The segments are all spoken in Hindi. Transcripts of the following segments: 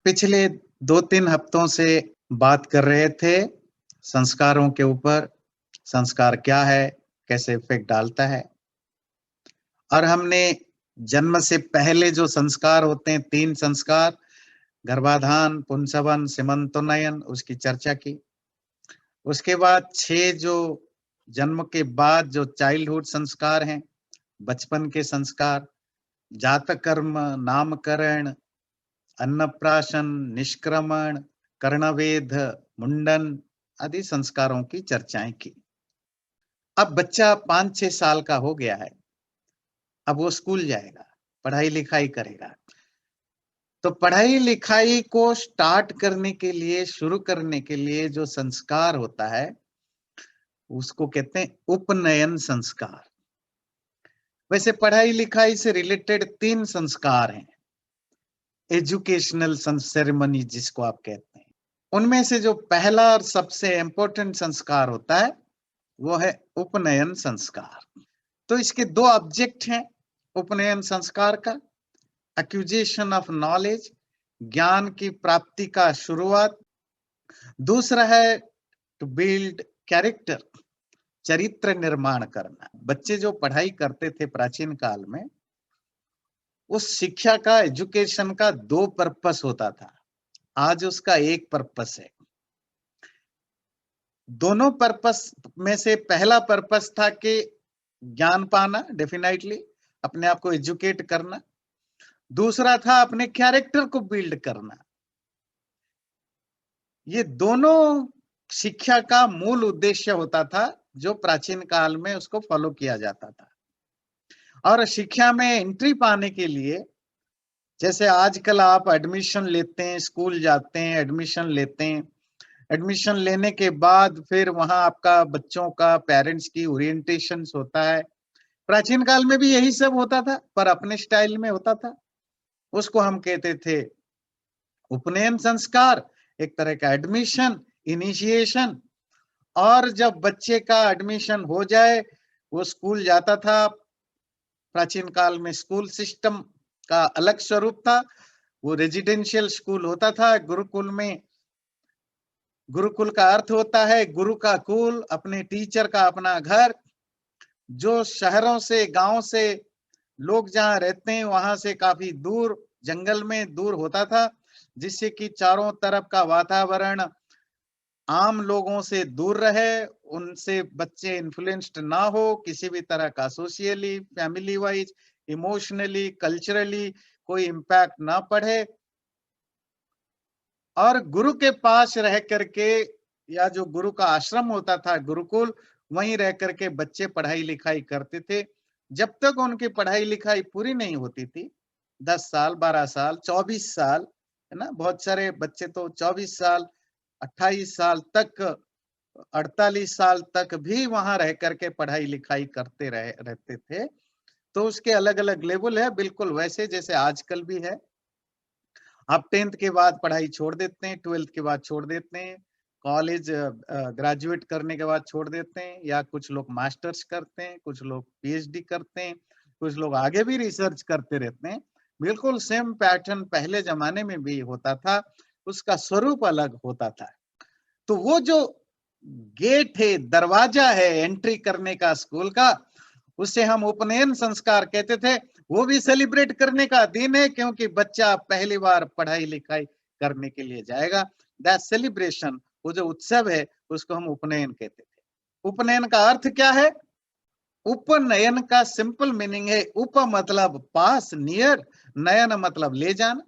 पिछले 2-3 हफ्तों से बात कर रहे थे संस्कारों के ऊपर। संस्कार क्या है? कैसे इफ़ेक्ट डालता है? और हमने जन्म से पहले जो संस्कार होते हैं 3 संस्कार गर्भाधान, पुंसवन, सीमंतोन्नयन उसकी चर्चा की। उसके बाद 6 जो जन्म के बाद जो चाइल्डहुड संस्कार हैं, बचपन के संस्कार, जातक कर्म, नामकरण, अन्नप्राशन, निष्क्रमण, कर्णवेध, मुंडन आदि संस्कारों की चर्चाएं की। अब बच्चा 5-6 साल का हो गया है। अब वो स्कूल जाएगा, पढ़ाई-लिखाई करेगा। तो पढ़ाई-लिखाई को स्टार्ट करने के लिए, शुरू करने के लिए जो संस्कार होता है, उसको कहते हैं उपनयन संस्कार। वैसे पढ़ाई-लिखाई से रिलेटेड 3 संस्कार हैं। एजुकेशनल सेरेमनी जिसको आप कहते हैं। उनमें से जो पहला और सबसे इम्पोर्टेंट संस्कार होता है, वो है उपनयन संस्कार। तो इसके 2 ऑब्जेक्ट हैं उपनयन संस्कार का, एक्विजिशन ऑफ नॉलेज, ज्ञान की प्राप्ति का शुरुआत। दूसरा है टू बिल्ड कैरेक्टर, चरित्र निर्माण करना। बच्चे जो पढ़ाई करते थे प्राचीन काल में, उस शिक्षा का, एजुकेशन का 2 पर्पस होता था। आज उसका 1 पर्पस है। दोनों पर्पस में से पहला पर्पस था कि ज्ञान पाना, डेफिनेटली अपने आप को एजुकेट करना। दूसरा था अपने कैरेक्टर को बिल्ड करना। ये दोनों शिक्षा का मूल उद्देश्य होता था, जो प्राचीन काल में उसको फॉलो किया जाता था। और शिक्षा में एंट्री पाने के लिए, जैसे आजकल आप एडमिशन लेते हैं, स्कूल जाते हैं, एडमिशन लेते हैं। एडमिशन लेने के बाद फिर वहां आपका बच्चों का, पेरेंट्स की ओरिएंटेशन होता है। प्राचीन काल में भी यही सब होता था, पर अपने स्टाइल में होता था। उसको हम कहते थे उपनयन संस्कार, एक तरह का एडमिशन, इनिशिएशन। और जब बच्चे का एडमिशन हो जाए, वो स्कूल जाता था। प्राचीन काल में स्कूल सिस्टम का अलग स्वरूप था। वो रेजिडेंशियल स्कूल होता था। गुरुकुल में, गुरुकुल का अर्थ होता है गुरु का कुल, अपने टीचर का अपना घर। जो शहरों से, गांव से लोग जहां रहते हैं, वहां से काफी दूर, जंगल में दूर होता था, जिससे कि चारों तरफ का वातावरण आम लोगों से दूर रहे, उनसे बच्चे इन्फ्लुएंस्ड ना हो, किसी भी तरह का socially, family wise, emotionally, culturally कोई इम्पैक्ट ना पड़े। और गुरु के पास रह करके, या जो गुरु का आश्रम होता था गुरुकुल, वहीं रह करके बच्चे पढ़ाई लिखाई करते थे। जब तक उनकी पढ़ाई लिखाई पूरी नहीं होती थी, 10 साल, 12 साल, 24 साल, है ना, बहुत सारे बच्चे तो 24 साल, 28 साल तक, 48 साल तक भी वहां रह करके पढ़ाई लिखाई करते रहते थे। तो उसके अलग अलग लेवल है, बिल्कुल वैसे जैसे आजकल भी है। आप 10th के बाद पढ़ाई छोड़ देते हैं, 12th के बाद छोड़ देते हैं, कॉलेज ग्रेजुएट करने के बाद छोड़ देते हैं, या कुछ लोग मास्टर्स करते हैं, कुछ लोग पीएचडी करते हैं, कुछ लोग आगे भी रिसर्च करते रहते हैं। बिल्कुल सेम पैटर्न पहले जमाने में भी होता था, उसका स्वरूप अलग होता था। तो वो जो गेट है, दरवाजा है एंट्री करने का स्कूल का, उसे हम उपनयन संस्कार कहते थे। वो भी सेलिब्रेट करने का दिन है, क्योंकि बच्चा पहली बार पढ़ाई लिखाई करने के लिए जाएगा। दैट सेलिब्रेशन, वो जो उत्सव है, उसको हम उपनयन कहते थे। उपनयन का अर्थ क्या है? उपनयन का सिंपल मीनिंग है, उप मतलब पास, नियर, नयन मतलब ले जाना।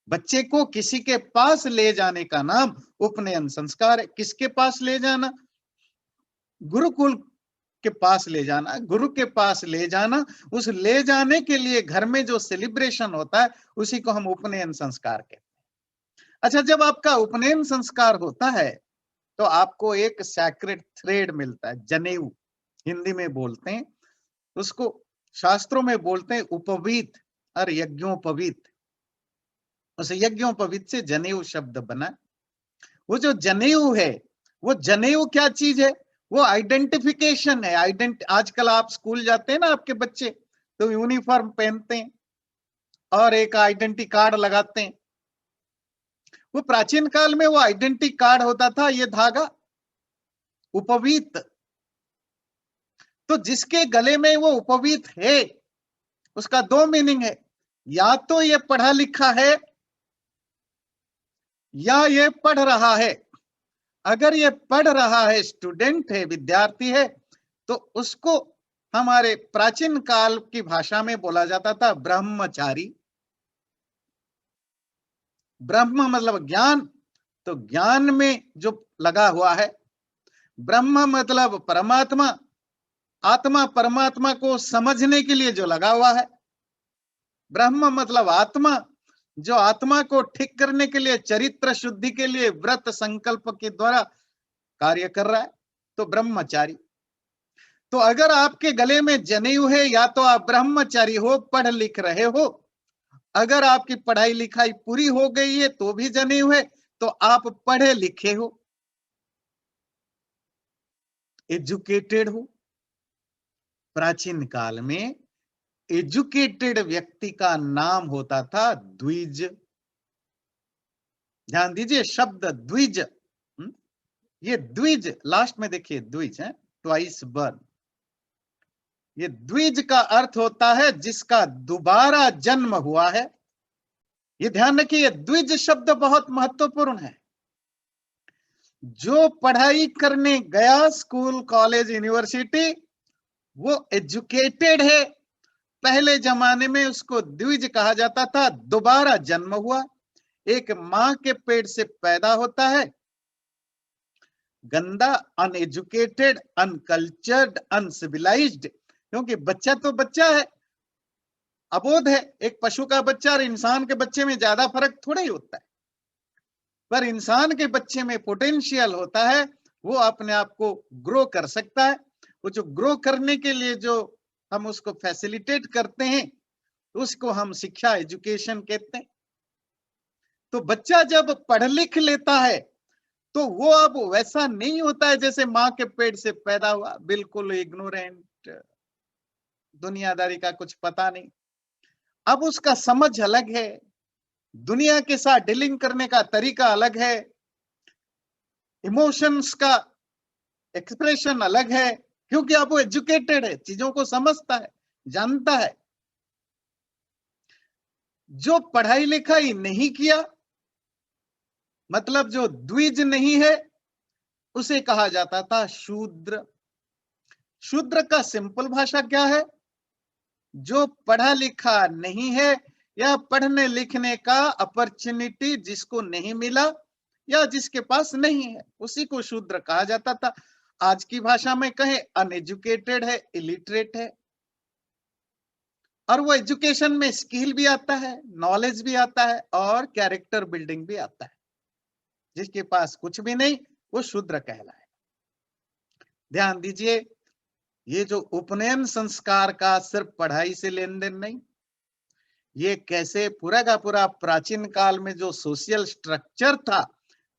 बच्चे को किसी के पास ले जाने का नाम उपनयन संस्कार है। किसके पास ले जाना? गुरुकुल के पास ले जाना, गुरु के पास ले जाना। उस ले जाने के लिए घर में जो सेलिब्रेशन होता है, उसी को हम उपनयन संस्कार कहते हैं। अच्छा, जब आपका उपनयन संस्कार होता है, तो आपको एक सैक्रेड थ्रेड मिलता है, जनेऊ हिंदी में बोलते हैं उसको, शास्त्रों में बोलते हैं उपवीत और यज्ञोपवीत। उस यज्ञोपवीत से जनेऊ शब्द बना। वो जो जनेऊ है, वो जनेऊ क्या चीज है? वो आइडेंटिफिकेशन है। आजकल आप स्कूल जाते हैं ना, आपके बच्चे तो यूनिफॉर्म पहनते हैं और एक आइडेंटिटी कार्ड लगाते हैं। वो प्राचीन काल में वो आइडेंटिटी कार्ड होता था, ये धागा उपवीत। तो जिसके गले में वो उपवीत है, उसका दो मीनिंग है, या तो ये पढ़ा लिखा है या ये पढ़ रहा है। अगर ये पढ़ रहा है, स्टूडेंट है, विद्यार्थी है, तो उसको हमारे प्राचीन काल की भाषा में बोला जाता था ब्रह्मचारी। ब्रह्म मतलब ज्ञान, तो ज्ञान में जो लगा हुआ है। ब्रह्म मतलब परमात्मा, आत्मा परमात्मा को समझने के लिए जो लगा हुआ है। ब्रह्म मतलब आत्मा, जो आत्मा को ठीक करने के लिए, चरित्र शुद्धि के लिए व्रत संकल्प के द्वारा कार्य कर रहा है, तो ब्रह्मचारी। तो अगर आपके गले में जनेऊ है, या तो आप ब्रह्मचारी हो, पढ़ लिख रहे हो। अगर आपकी पढ़ाई लिखाई पूरी हो गई है तो भी जनेऊ है, तो आप पढ़े लिखे हो, एजुकेटेड हो। प्राचीन काल में एजुकेटेड व्यक्ति का नाम होता था द्विज। ध्यान दीजिए, शब्द द्विज। ये द्विज, लास्ट में देखिए द्विज है, ट्वाइस बर्न। ये द्विज का अर्थ होता है जिसका दोबारा जन्म हुआ है। ये ध्यान रखिए, ये द्विज शब्द बहुत महत्वपूर्ण है। जो पढ़ाई करने गया स्कूल, कॉलेज, यूनिवर्सिटी, वो एजुकेटेड है। पहले जमाने में उसको द्विज कहा जाता था, दोबारा जन्म हुआ। एक मां के पेट से पैदा होता है, गंदा, अनएजुकेटेड, अनकल्चर्ड, अनसिविलाइज्ड। क्योंकि बच्चा तो बच्चा है, अबोध है। एक पशु का बच्चा और इंसान के बच्चे में ज्यादा फर्क थोड़ा ही होता है, पर इंसान के बच्चे में पोटेंशियल होता है, वो अपने आप को ग्रो कर सकता है। वो जो ग्रो करने के लिए जो हम उसको फैसिलिटेट करते हैं, उसको हम शिक्षा, एजुकेशन कहते हैं। तो बच्चा जब पढ़ लिख लेता है तो वो अब वैसा नहीं होता है जैसे मां के पेट से पैदा हुआ, बिल्कुल इग्नोरेंट, दुनियादारी का कुछ पता नहीं। अब उसका समझ अलग है, दुनिया के साथ डीलिंग करने का तरीका अलग है, इमोशंस का एक्सप्रेशन अलग है, क्योंकि अब वो एजुकेटेड है, चीजों को समझता है, जानता है। जो पढ़ाई लिखाई नहीं किया, मतलब जो द्विज नहीं है, उसे कहा जाता था शूद्र। शूद्र का सिंपल भाषा क्या है? जो पढ़ा लिखा नहीं है, या पढ़ने लिखने का अपॉर्चुनिटी जिसको नहीं मिला, या जिसके पास नहीं है, उसी को शूद्र कहा जाता था। आज की भाषा में कहें, अनएजुकेटेड है, इलिटरेट है। और वो एजुकेशन में स्किल भी आता है, नॉलेज भी आता है, और कैरेक्टर बिल्डिंग भी आता है। जिसके पास कुछ भी नहीं, वो शूद्र कहलाए। ध्यान दीजिए, ये जो उपनयन संस्कार का सिर्फ पढ़ाई से लेन देन नहीं, ये कैसे पूरा का पूरा प्राचीन काल में जो सोशल स्ट्रक्चर था,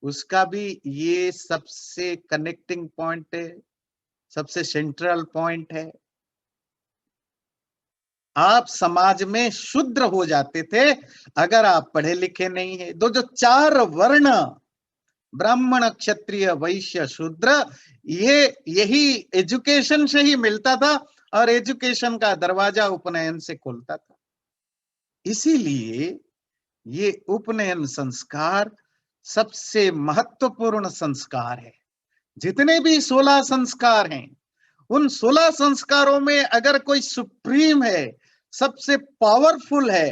उसका भी ये सबसे कनेक्टिंग पॉइंट है, सबसे सेंट्रल पॉइंट है। आप समाज में शूद्र हो जाते थे अगर आप पढ़े लिखे नहीं है। जो चार वर्ण, ब्राह्मण, क्षत्रिय, वैश्य, शूद्र, यही एजुकेशन से ही मिलता था, और एजुकेशन का दरवाजा उपनयन से खुलता था। इसीलिए ये उपनयन संस्कार सबसे महत्वपूर्ण संस्कार है। जितने भी 16 संस्कार हैं, उन 16 संस्कारों में अगर कोई सुप्रीम है, सबसे पावरफुल है,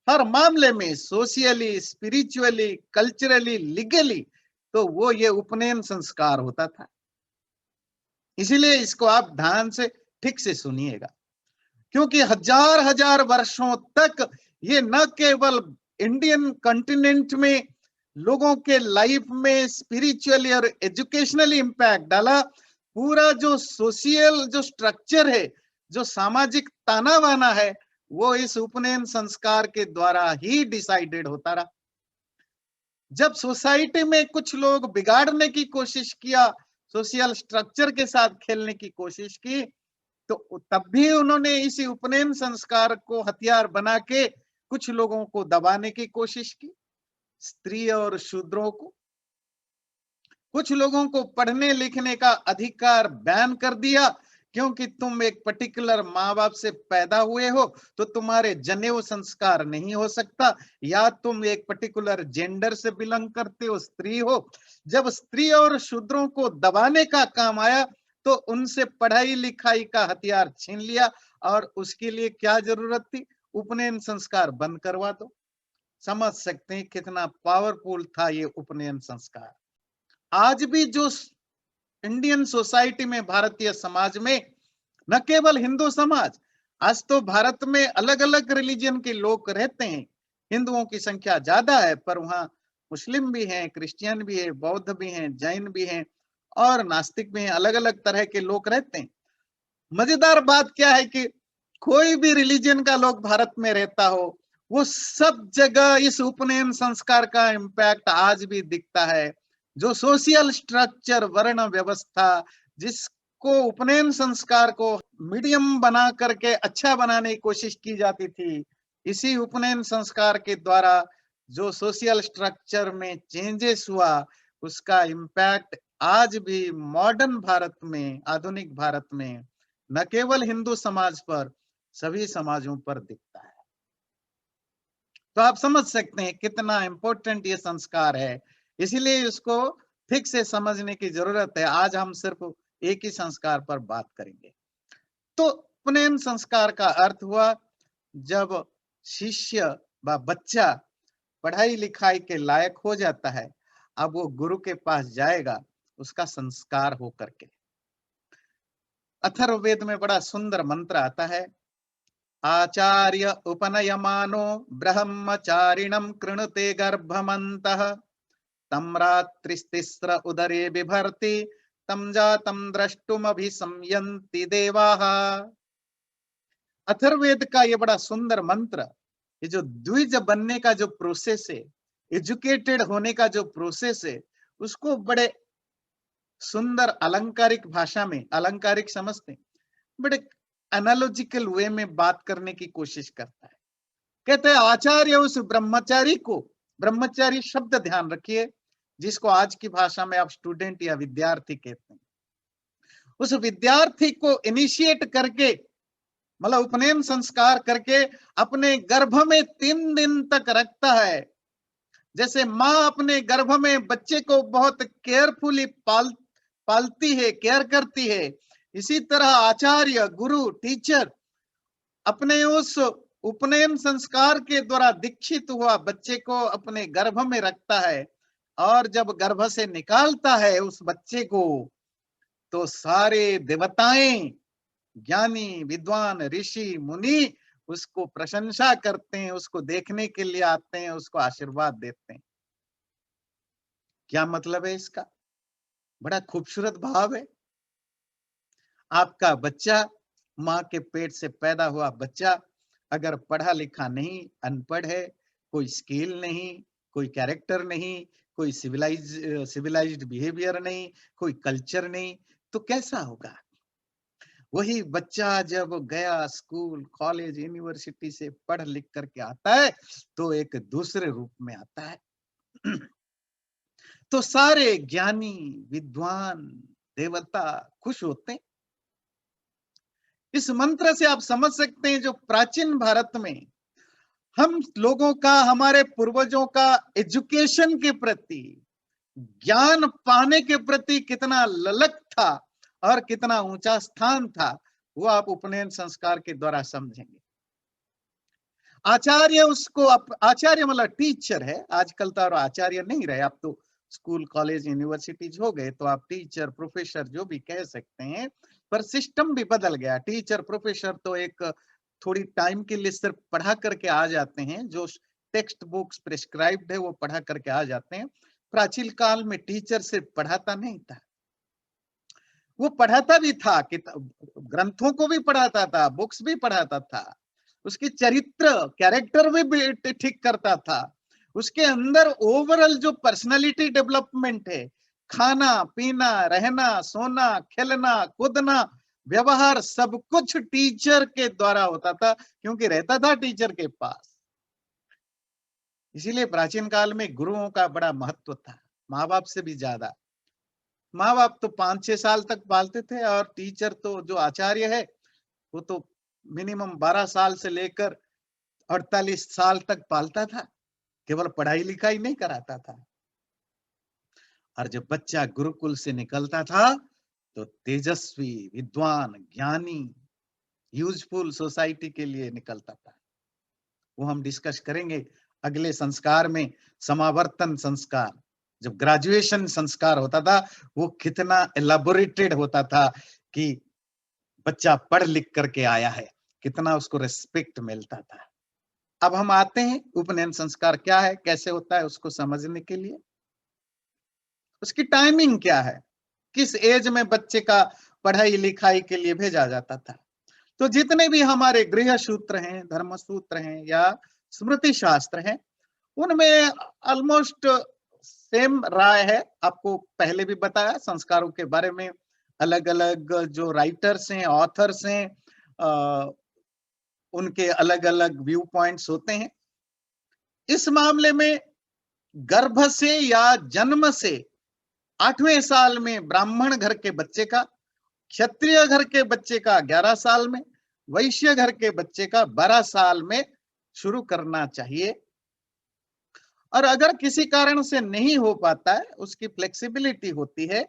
हर मामले में, सोशियली, स्पिरिचुअली, कल्चरली, लीगली, तो वो ये उपनयन संस्कार होता था। इसीलिए इसको आप ध्यान से ठीक से सुनिएगा, क्योंकि हजार हजार वर्षों तक ये न केवल इंडियन कॉन्टिनेंट में लोगों के लाइफ में स्पिरिचुअली और एजुकेशनली इंपैक्ट डाला, पूरा जो सोशल जो स्ट्रक्चर है, जो सामाजिक ताना बाना है, वो इस उपनयन संस्कार के द्वारा ही डिसाइडेड होता रहा। जब सोसाइटी में कुछ लोग बिगाड़ने की कोशिश किया, सोशल स्ट्रक्चर के साथ खेलने की कोशिश की, तो तब भी उन्होंने इसी उपनयन संस्कार को हथियार बना के कुछ लोगों को दबाने की कोशिश की। स्त्री और शूद्रों को, कुछ लोगों को पढ़ने लिखने का अधिकार बैन कर दिया, क्योंकि तुम एक पर्टिकुलर माँ बाप से पैदा हुए हो तो तुम्हारे जनेऊ संस्कार नहीं हो सकता, या तुम एक पर्टिकुलर जेंडर से बिलोंग करते हो, स्त्री हो। जब स्त्री और शूद्रों को दबाने का काम आया तो उनसे पढ़ाई लिखाई का हथियार छीन लिया, और उसके लिए क्या जरूरत थी? उपनयन संस्कार बंद करवा दो। समझ सकते हैं कितना पावरफुल था ये उपनयन संस्कार। आज भी जो इंडियन सोसाइटी में, भारतीय समाज में, न केवल हिंदू समाज, आज तो भारत में अलग अलग रिलीजन के लोग रहते हैं। हिंदुओं की संख्या ज्यादा है, पर वहां मुस्लिम भी हैं, क्रिश्चियन भी है, बौद्ध भी हैं, जैन भी हैं और नास्तिक भी हैं। अलग अलग तरह के लोग रहते हैं। मजेदार बात क्या है कि कोई भी रिलीजन का लोग भारत में रहता हो, वो सब जगह इस उपनयन संस्कार का इम्पैक्ट आज भी दिखता है। जो सोशल स्ट्रक्चर, वर्ण व्यवस्था, जिसको उपनयन संस्कार को मीडियम बना करके अच्छा बनाने की कोशिश की जाती थी, इसी उपनयन संस्कार के द्वारा जो सोशल स्ट्रक्चर में चेंजेस हुआ, उसका इम्पैक्ट आज भी मॉडर्न भारत में, आधुनिक भारत में, न केवल हिंदू समाज पर, सभी समाजों पर दिखता है। तो आप समझ सकते हैं कितना इंपॉर्टेंट ये संस्कार है। इसीलिए इसको ठीक से समझने की जरूरत है। आज हम सिर्फ एक ही संस्कार पर बात करेंगे। तो उपनयन संस्कार का अर्थ हुआ जब शिष्य व बच्चा पढ़ाई लिखाई के लायक हो जाता है, अब वो गुरु के पास जाएगा उसका संस्कार हो करके। अथर्ववेद में बड़ा सुंदर मंत्र आता है, आचार्य उपनयमानो ब्रह्मचारिणं कृणुते गर्भमन्तः तं रात्रिस्तिस्र उदरे बिभर्ति तं जातं द्रष्टुमभिसंयन्ति देवाः। अथर्ववेद का ये बड़ा सुंदर मंत्र, ये जो द्विज बनने का जो प्रोसेस है, एजुकेटेड होने का जो प्रोसेस है, उसको बड़े सुंदर अलंकारिक भाषा में, अलंकारिक समझते हैं, बड़े एनालॉजिकल वे में बात करने की कोशिश करता है। कहते हैं आचार्य उस ब्रह्मचारी को, ब्रह्मचारी शब्द ध्यान रखिए, जिसको आज की भाषा में आप स्टूडेंट या विद्यार्थी कहते हैं, उस विद्यार्थी को इनिशिएट करके, मतलब उपनयन संस्कार करके अपने गर्भ में 3 दिन तक रखता है। जैसे माँ अपने गर्भ में बच्चे को बहुत केयरफुली पालती है, केयर करती है, इसी तरह आचार्य, गुरु, टीचर अपने उस उपनयन संस्कार के द्वारा दीक्षित हुआ बच्चे को अपने गर्भ में रखता है, और जब गर्भ से निकालता है उस बच्चे को, तो सारे देवताएं, ज्ञानी, विद्वान, ऋषि, मुनि उसको प्रशंसा करते हैं, उसको देखने के लिए आते हैं, उसको आशीर्वाद देते हैं। क्या मतलब है इसका? बड़ा खूबसूरत भाव है। आपका बच्चा, माँ के पेट से पैदा हुआ बच्चा, अगर पढ़ा लिखा नहीं, अनपढ़ है, कोई स्किल नहीं, कोई कैरेक्टर नहीं, कोई सिविलाइज्ड बिहेवियर नहीं, कोई कल्चर नहीं, तो कैसा होगा? वही बच्चा जब गया स्कूल, कॉलेज, यूनिवर्सिटी से पढ़ लिख करके आता है, तो एक दूसरे रूप में आता है। तो सारे ज्ञानी, विद्वान, देवता खुश होते हैं। इस मंत्र से आप समझ सकते हैं जो प्राचीन भारत में हम लोगों का, हमारे पूर्वजों का एजुकेशन के प्रति, ज्ञान पाने के प्रति कितना ललक था और कितना ऊंचा स्थान था, वो आप उपनयन संस्कार के द्वारा समझेंगे। आचार्य उसको, आचार्य मतलब टीचर है। आजकल तो आचार्य नहीं रहे, आप तो स्कूल, कॉलेज, यूनिवर्सिटीज हो गए, तो आप टीचर, प्रोफेसर जो भी कह सकते हैं, पर सिस्टम भी बदल गया। टीचर, प्रोफेसर तो एक थोड़ी टाइम के लिए सिर्फ पढ़ा करके आ जाते हैं, जो टेक्स्ट बुक्स प्रिस्क्राइब्ड है वो पढ़ा करके आ जाते हैं। प्राचीन काल में टीचर सिर्फ पढ़ाता नहीं था, वो पढ़ाता भी था, ग्रंथों को भी पढ़ाता था, बुक्स भी पढ़ाता था, उसकी चरित्र, कैरेक्टर भी ठीक करता था, उसके अंदर ओवरऑल जो पर्सनालिटी डेवलपमेंट है, खाना पीना, रहना, सोना, खेलना, कूदना, व्यवहार, सब कुछ टीचर के द्वारा होता था, क्योंकि रहता था टीचर के पास। इसीलिए प्राचीन काल में गुरुओं का बड़ा महत्व था, माँ बाप से भी ज्यादा। माँ बाप तो 5-6 साल तक पालते थे और टीचर तो जो आचार्य है वो तो मिनिमम 12 साल से लेकर 48 साल तक पालता था, केवल पढ़ाई लिखाई नहीं कराता था। और जब बच्चा गुरुकुल से निकलता था तो तेजस्वी, विद्वान, ज्ञानी, यूजफुल सोसाइटी के लिए निकलता था। वो हम डिस्कस करेंगे अगले संस्कार में। समावर्तन संस्कार, जब ग्रेजुएशन संस्कार होता था, वो कितना एलाबोरेटेड होता था कि बच्चा पढ़ लिख करके आया है, कितना उसको रिस्पेक्ट मिलता था। अब हम आते हैं उपनयन संस्कार क्या है, कैसे होता है, उसको समझने के लिए। उसकी टाइमिंग क्या है, किस एज में बच्चे का पढ़ाई लिखाई के लिए भेजा जाता था। तो जितने भी हमारे गृह सूत्र हैं, धर्म सूत्र हैं या स्मृति शास्त्र हैं, उनमें ऑलमोस्ट सेम राय है। आपको पहले भी बताया संस्कारों के बारे में, अलग अलग जो राइटर्स हैं, ऑथर्स हैं, उनके अलग अलग व्यू पॉइंट्स होते हैं। इस मामले में गर्भ से या जन्म से 8वें साल में ब्राह्मण घर के बच्चे का, क्षत्रिय घर के बच्चे का 11 साल में, वैश्य घर के बच्चे का 12 साल में शुरू करना चाहिए। और अगर किसी कारण से नहीं हो पाता है, उसकी फ्लेक्सिबिलिटी होती है,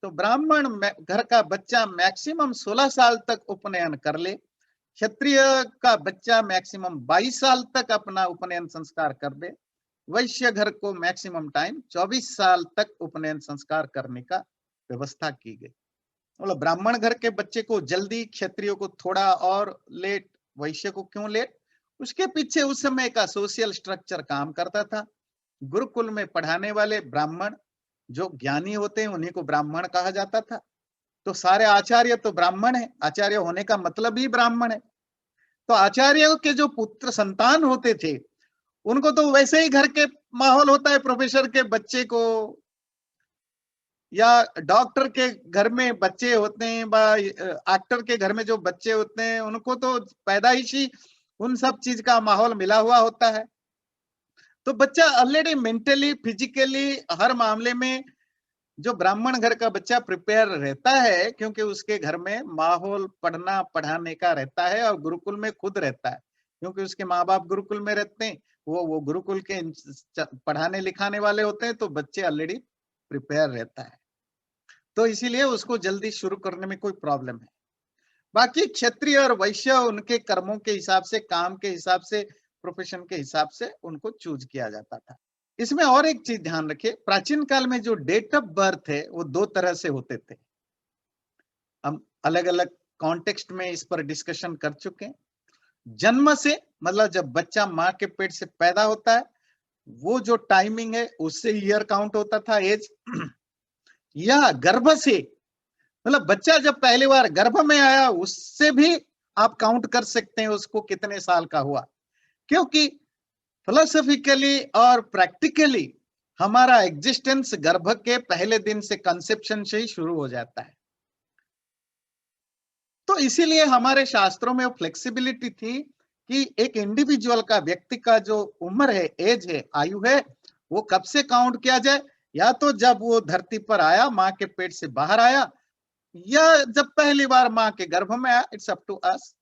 तो ब्राह्मण घर का बच्चा मैक्सिमम 16 साल तक उपनयन कर ले, क्षत्रिय का बच्चा मैक्सिमम 22 साल तक अपना उपनयन संस्कार कर दे, वैश्य घर को मैक्सिमम टाइम 24 साल तक उपनयन संस्कार करने का व्यवस्था की गई। मतलब ब्राह्मण घर के बच्चे को जल्दी, क्षत्रियो को थोड़ा और लेट, वैश्य को क्यों लेट, उसके पीछे उस समय का सोशल स्ट्रक्चर काम करता था। गुरुकुल में पढ़ाने वाले ब्राह्मण जो ज्ञानी होते हैं, उन्हीं को ब्राह्मण कहा जाता था। तो सारे आचार्य तो ब्राह्मण है, आचार्य होने का मतलब ही ब्राह्मण है। तो आचार्यों के जो पुत्र संतान होते थे, उनको तो वैसे ही घर के माहौल होता है, प्रोफेसर के बच्चे को या डॉक्टर के घर में बच्चे होते हैं, एक्टर के घर में जो बच्चे होते हैं, उनको तो पैदाइशी उन सब चीज का माहौल मिला हुआ होता है। तो बच्चा ऑलरेडी मेंटली, फिजिकली, हर मामले में जो ब्राह्मण घर का बच्चा प्रिपेयर रहता है, क्योंकि उसके घर में माहौल पढ़ना पढ़ाने का रहता है और गुरुकुल में खुद रहता है, क्योंकि उसके माँ बाप गुरुकुल में रहते हैं, वो गुरुकुल के पढ़ाने लिखाने वाले होते हैं, तो बच्चे ऑलरेडी प्रिपेयर रहता है। तो इसीलिए उसको जल्दी शुरू करने में कोई प्रॉब्लम है। बाकी क्षत्रिय और वैश्य उनके कर्मों के हिसाब से, काम के हिसाब से, प्रोफेशन के हिसाब से उनको चूज किया जाता था। इसमें और एक चीज ध्यान रखिए, प्राचीन काल में जो डेट ऑफ बर्थ है वो 2 तरह से होते थे। हम अलग अलग कॉन्टेक्स्ट में इस पर डिस्कशन कर चुके हैं। जन्म से मतलब जब बच्चा माँ के पेट से पैदा होता है, वो जो टाइमिंग है उससे ईयर काउंट होता था, एज। या गर्भ से, मतलब बच्चा जब पहली बार गर्भ में आया, उससे भी आप काउंट कर सकते हैं उसको कितने साल का हुआ। क्योंकि फिलोसॉफिकली और प्रैक्टिकली हमारा एग्जिस्टेंस गर्भ के पहले दिन से, कंसेप्शन से ही शुरू हो जाता है। तो इसीलिए हमारे शास्त्रों में वो फ्लेक्सिबिलिटी थी कि एक इंडिविजुअल का, व्यक्ति का जो उम्र है, एज है, आयु है, वो कब से काउंट किया जाए, या तो जब वो धरती पर आया, माँ के पेट से बाहर आया, या जब पहली बार माँ के गर्भ में आया। इट्स अप टू अस,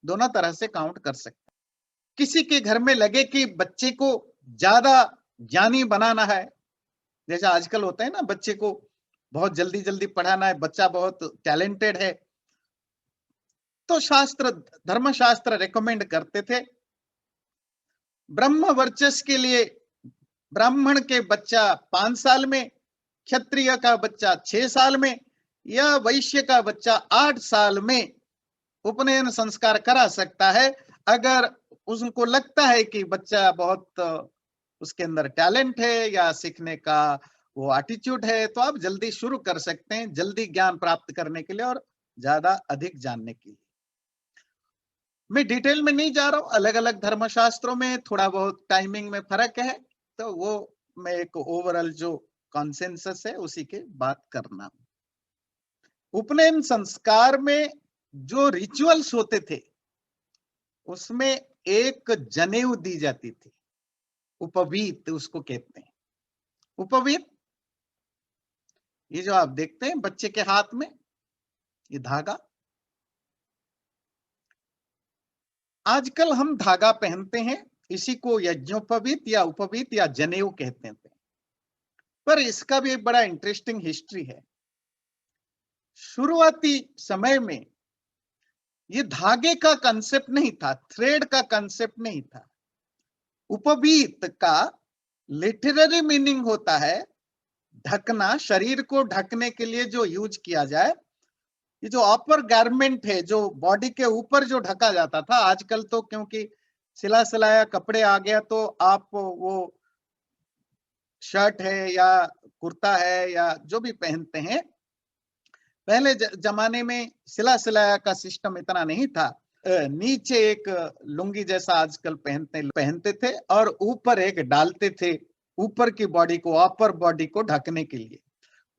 दोनों तरह से काउंट कर सकते हैं। किसी के घर में लगे कि बच्चे को ज्यादा ज्ञानी बनाना है, जैसा आजकल होता है ना, बच्चे को बहुत जल्दी जल्दी पढ़ाना है, बच्चा बहुत टैलेंटेड है, तो शास्त्र, धर्मशास्त्र रेकमेंड करते थे ब्रह्म वर्चस्व के लिए ब्राह्मण के बच्चा 5 साल में, क्षत्रिय का बच्चा 6 साल में, या वैश्य का बच्चा 8 साल में उपनयन संस्कार करा सकता है। अगर उसको लगता है कि बच्चा बहुत, उसके अंदर टैलेंट है या सीखने का वो एटीट्यूड है, तो आप जल्दी शुरू कर सकते हैं, जल्दी ज्ञान प्राप्त करने के लिए और ज्यादा अधिक जानने के लिए। मैं डिटेल में नहीं जा रहा हूं, अलग अलग धर्मशास्त्रों में थोड़ा बहुत टाइमिंग में फर्क है, तो वो मैं एक ओवरऑल जो कॉन्सेंसस है उसी के बात करना। उपनयन संस्कार में जो रिचुअल्स होते थे, उसमें एक जनेऊ दी जाती थी। उपवीत उसको कहते हैं। उपवीत, ये जो आप देखते हैं बच्चे के हाथ में ये धागा, आजकल हम धागा पहनते हैं, इसी को यज्ञोपवीत या उपवीत या जनेऊ कहते हैं। पर इसका भी एक बड़ा इंटरेस्टिंग हिस्ट्री है। शुरुआती समय में ये धागे का कंसेप्ट नहीं था, थ्रेड का कंसेप्ट नहीं था। उपवीत का लिटरेरी मीनिंग होता है ढकना, शरीर को ढकने के लिए जो यूज किया जाए। ये जो अपर गारमेंट है, जो बॉडी के ऊपर जो ढका जाता था, आजकल तो क्योंकि सिला सिलाया कपड़े आ गया तो आप वो शर्ट है या कुर्ता है या जो भी पहनते हैं, पहले जमाने में सिला सिलाया का सिस्टम इतना नहीं था। नीचे एक लुंगी जैसा आजकल पहनते थे और ऊपर एक डालते थे, ऊपर की बॉडी को, अपर बॉडी को ढकने के लिए।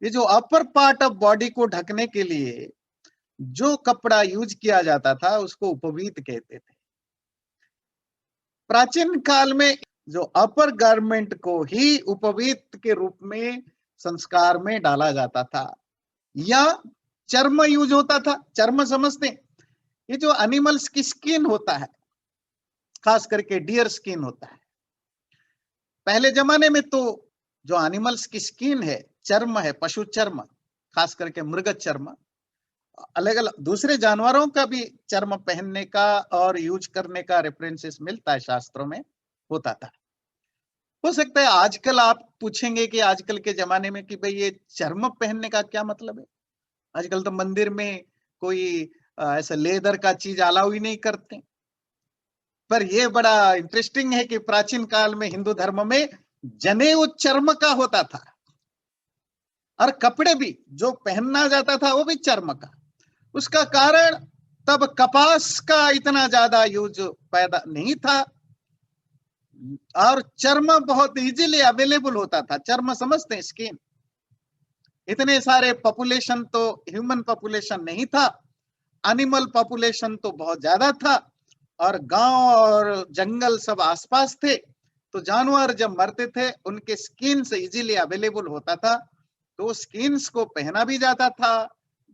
ये जो अपर पार्ट ऑफ बॉडी को ढकने के लिए जो कपड़ा यूज किया जाता था उसको उपवीत कहते थे। प्राचीन काल में जो अपर गारमेंट को ही उपवीत के रूप में संस्कार में डाला जाता था, या चर्म यूज होता था। चर्म समझते हैं, ये जो एनिमल्स की स्किन होता है, खास करके डियर स्किन होता है। पहले जमाने में तो जो एनिमल्स की स्किन है, चर्म है, पशु चर्म, खास करके मृग चर्म, अलग अलग दूसरे जानवरों का भी चर्म पहनने का और यूज करने का रेफरेंसेस मिलता है, शास्त्रों में होता था। हो सकता है आजकल आप पूछेंगे कि आजकल के जमाने में कि भाई ये चर्म पहनने का क्या मतलब है। आजकल तो मंदिर में कोई ऐसा लेदर का चीज अलाउ ही नहीं करते। पर ये बड़ा इंटरेस्टिंग है कि प्राचीन काल में हिंदू धर्म में जनेऊ चर्म का होता था, और कपड़े भी जो पहनना जाता था वो भी चर्म का। उसका कारण तब कपास का इतना ज्यादा यूज पैदा नहीं था, और चर्म बहुत इजीली अवेलेबल होता था। चर्म समझते हैं, स्किन। इतने सारे पॉपुलेशन तो ह्यूमन पॉपुलेशन नहीं था, एनिमल पॉपुलेशन तो बहुत ज्यादा था, और गांव और जंगल सब आसपास थे। तो जानवर जब मरते थे उनके स्किन से इजीली अवेलेबल होता था, तो स्किन्स को पहना भी जाता था,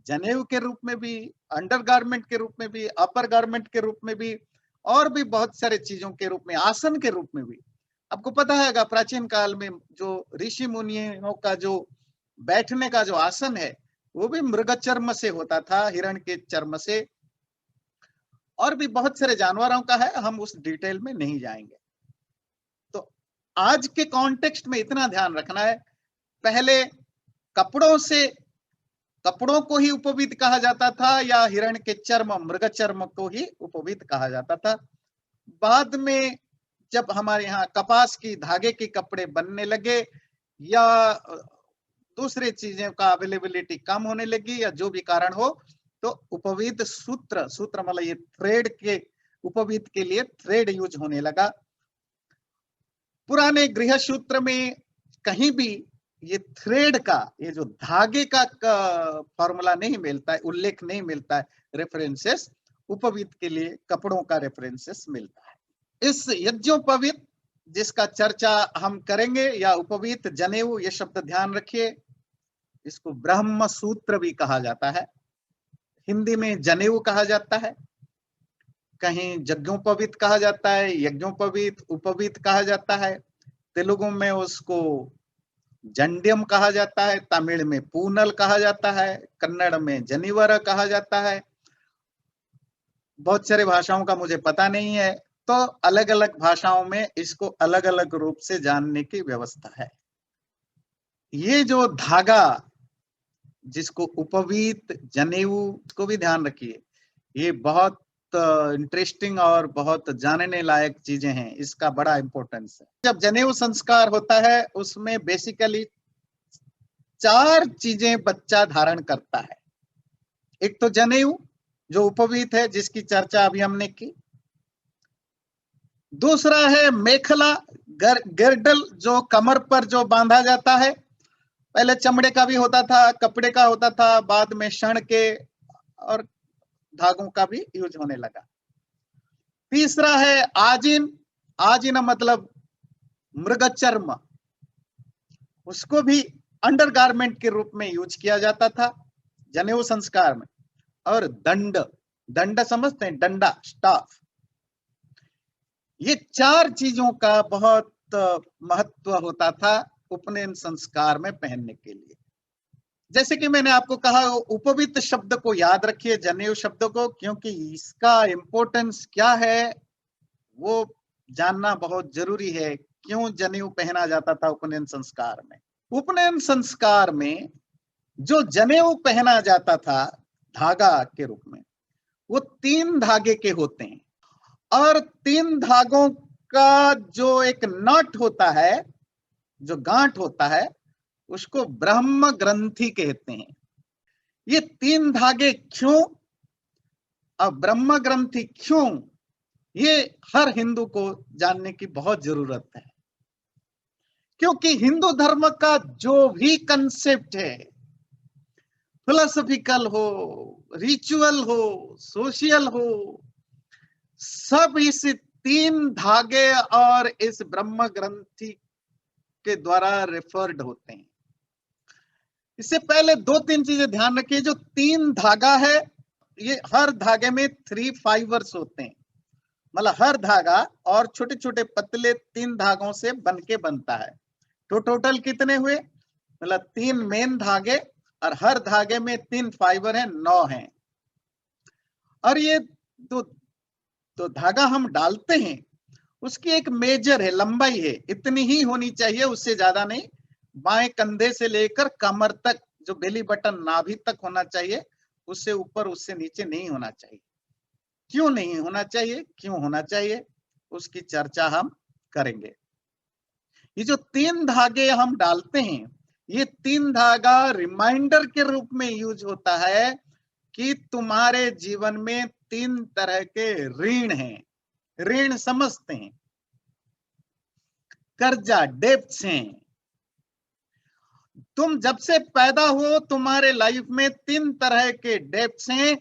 जनेऊ के रूप में भी, अंडरगारमेंट के रूप में भी, अपर गारमेंट के रूप में भी, और भी बहुत सारे चीजों के रूप में, आसन के रूप में भी। आपको पता है प्राचीन काल में जो ऋषि मुनियों का जो बैठने का जो आसन है वो भी मृग चर्म से होता था, हिरण के चर्म से, और भी बहुत सारे जानवरों का है, हम उस डिटेल में नहीं जाएंगे। तो आज के कॉन्टेक्स्ट में इतना ध्यान रखना है, पहले कपड़ों को ही उपवीत कहा जाता था, या हिरण के चर्म, मृग चर्म को ही उपवीत कहा जाता था। बाद में जब हमारे यहाँ कपास की धागे के कपड़े बनने लगे, या दूसरे चीजें का अवेलेबिलिटी कम होने लगी, या जो भी कारण हो, तो उपवीत सूत्र मतलब ये थ्रेड के, उपवीत के लिए थ्रेड यूज होने लगा। पुराने गृह सूत्र में कहीं भी ये थ्रेड का, ये जो धागे का फॉर्मूला नहीं मिलता है, उल्लेख नहीं मिलता है, रेफरेंसेस। उपवीत के लिए कपड़ों का रेफरेंसेस मिलता है। इस यज्ञोपवीत जिसका चर्चा हम करेंगे, या उपवीत जनेऊ, ये शब्द ध्यान रखिए, इसको ब्रह्म सूत्र भी कहा जाता है। हिंदी में जनेऊ कहा जाता है, कहीं यज्ञोपवीत कहा जाता है, यज्ञोपवीत, उपवीत कहा जाता है। तेलुगु में उसको जंड्यम कहा जाता है, तमिल में पूनल कहा जाता है, कन्नड़ में जनिवर कहा जाता है। बहुत सारे भाषाओं का मुझे पता नहीं है, तो अलग अलग भाषाओं में इसको अलग अलग रूप से जानने की व्यवस्था है। ये जो धागा जिसको उपवीत, जनेऊ, इसको भी ध्यान रखिए, ये बहुत इंटरेस्टिंग और बहुत जानने लायक चीजें हैं, इसका बड़ा इंपॉर्टेंस है। जब जनेऊ संस्कार होता है उसमें बेसिकली 4 चीजें बच्चा धारण करता है। एक तो जनेऊ जो उपवीत है, जिसकी चर्चा अभी हमने की। दूसरा है मेखला, गिरडल, जो कमर पर जो बांधा जाता है। पहले चमड़े का भी होता था, कपड़े का होता था, बाद में शण के और धागों का भी यूज होने लगा। तीसरा है आजिन। आजिन मतलब मृगचर्म, उसको भी अंडरगारमेंट के रूप में यूज किया जाता था जनेऊ संस्कार में। और दंड, दंड समझते हैं, डंडा, स्टाफ, ये 4 चीजों का बहुत महत्व होता था उपनयन संस्कार में पहनने के लिए। जैसे कि मैंने आपको कहा, उपवीत शब्द को याद रखिए, जनेऊ शब्द को, क्योंकि इसका इंपॉर्टेंस क्या है वो जानना बहुत जरूरी है। क्यों जनेऊ पहना जाता था उपनयन संस्कार में? उपनयन संस्कार में जो जनेऊ पहना जाता था धागा के रूप में, वो 3 धागे के होते हैं, और 3 धागों का जो एक नॉट होता है, जो गांठ होता है, उसको ब्रह्म ग्रंथि कहते हैं। ये 3 धागे क्यों, अब ब्रह्म ग्रंथि क्यों, ये हर हिंदू को जानने की बहुत जरूरत है। क्योंकि हिंदू धर्म का जो भी कंसेप्ट है, फिलोसॉफिकल हो, रिचुअल हो, सोशल हो, सब इस 3 धागे और इस ब्रह्म ग्रंथि के द्वारा रेफर्ड होते हैं। इससे पहले 2-3 चीजें ध्यान रखिए। जो 3 धागा है, ये हर धागे में 3 फाइबर्स होते हैं, मतलब हर धागा और छोटे छोटे पतले 3 धागों से बनके बनता है। तो टोटल कितने हुए, मतलब 3 मेन धागे, और हर धागे में 3 फाइबर है, 9 हैं। और ये तो धागा हम डालते हैं, उसकी एक मेजर है, लंबाई है, इतनी ही होनी चाहिए, उससे ज्यादा नहीं। बाएं कंधे से लेकर कमर तक, जो बेली बटन नाभि तक होना चाहिए, उससे ऊपर उससे नीचे नहीं होना चाहिए। क्यों नहीं होना चाहिए, क्यों होना चाहिए, उसकी चर्चा हम करेंगे। ये जो 3 धागे हम डालते हैं, ये 3 धागा रिमाइंडर के रूप में यूज होता है कि तुम्हारे जीवन में 3 तरह के ऋण हैं। ऋण समझते हैं, कर्जा, डेब्ट्स हैं। तुम जब से पैदा हो, तुम्हारे लाइफ में 3 तरह के डेब्ट्स हैं।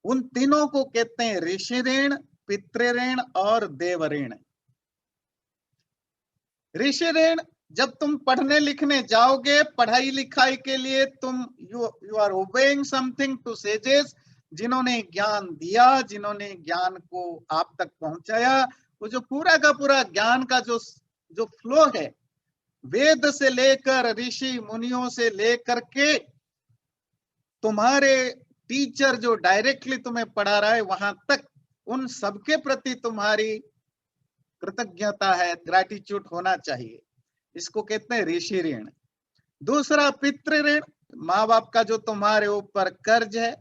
उन तीनों को कहते हैं ऋषि ऋण, पितृ ऋण और देव ऋण। ऋषि ऋण, जब तुम पढ़ने लिखने जाओगे, पढ़ाई लिखाई के लिए तुम you are obeying something to sages, जिन्होंने ज्ञान दिया, जिन्होंने ज्ञान को आप तक पहुंचाया, वो जो पूरा का पूरा ज्ञान का जो फ्लो है, वेद से लेकर ऋषि मुनियों से लेकर के तुम्हारे टीचर जो डायरेक्टली तुम्हें पढ़ा रहा है वहां तक, उन सबके प्रति तुम्हारी कृतज्ञता है, ग्रैटिट्यूड होना चाहिए। इसको कहते हैं ऋषि ऋण। दूसरा पितृ ऋण, माँ बाप का जो तुम्हारे ऊपर कर्ज है,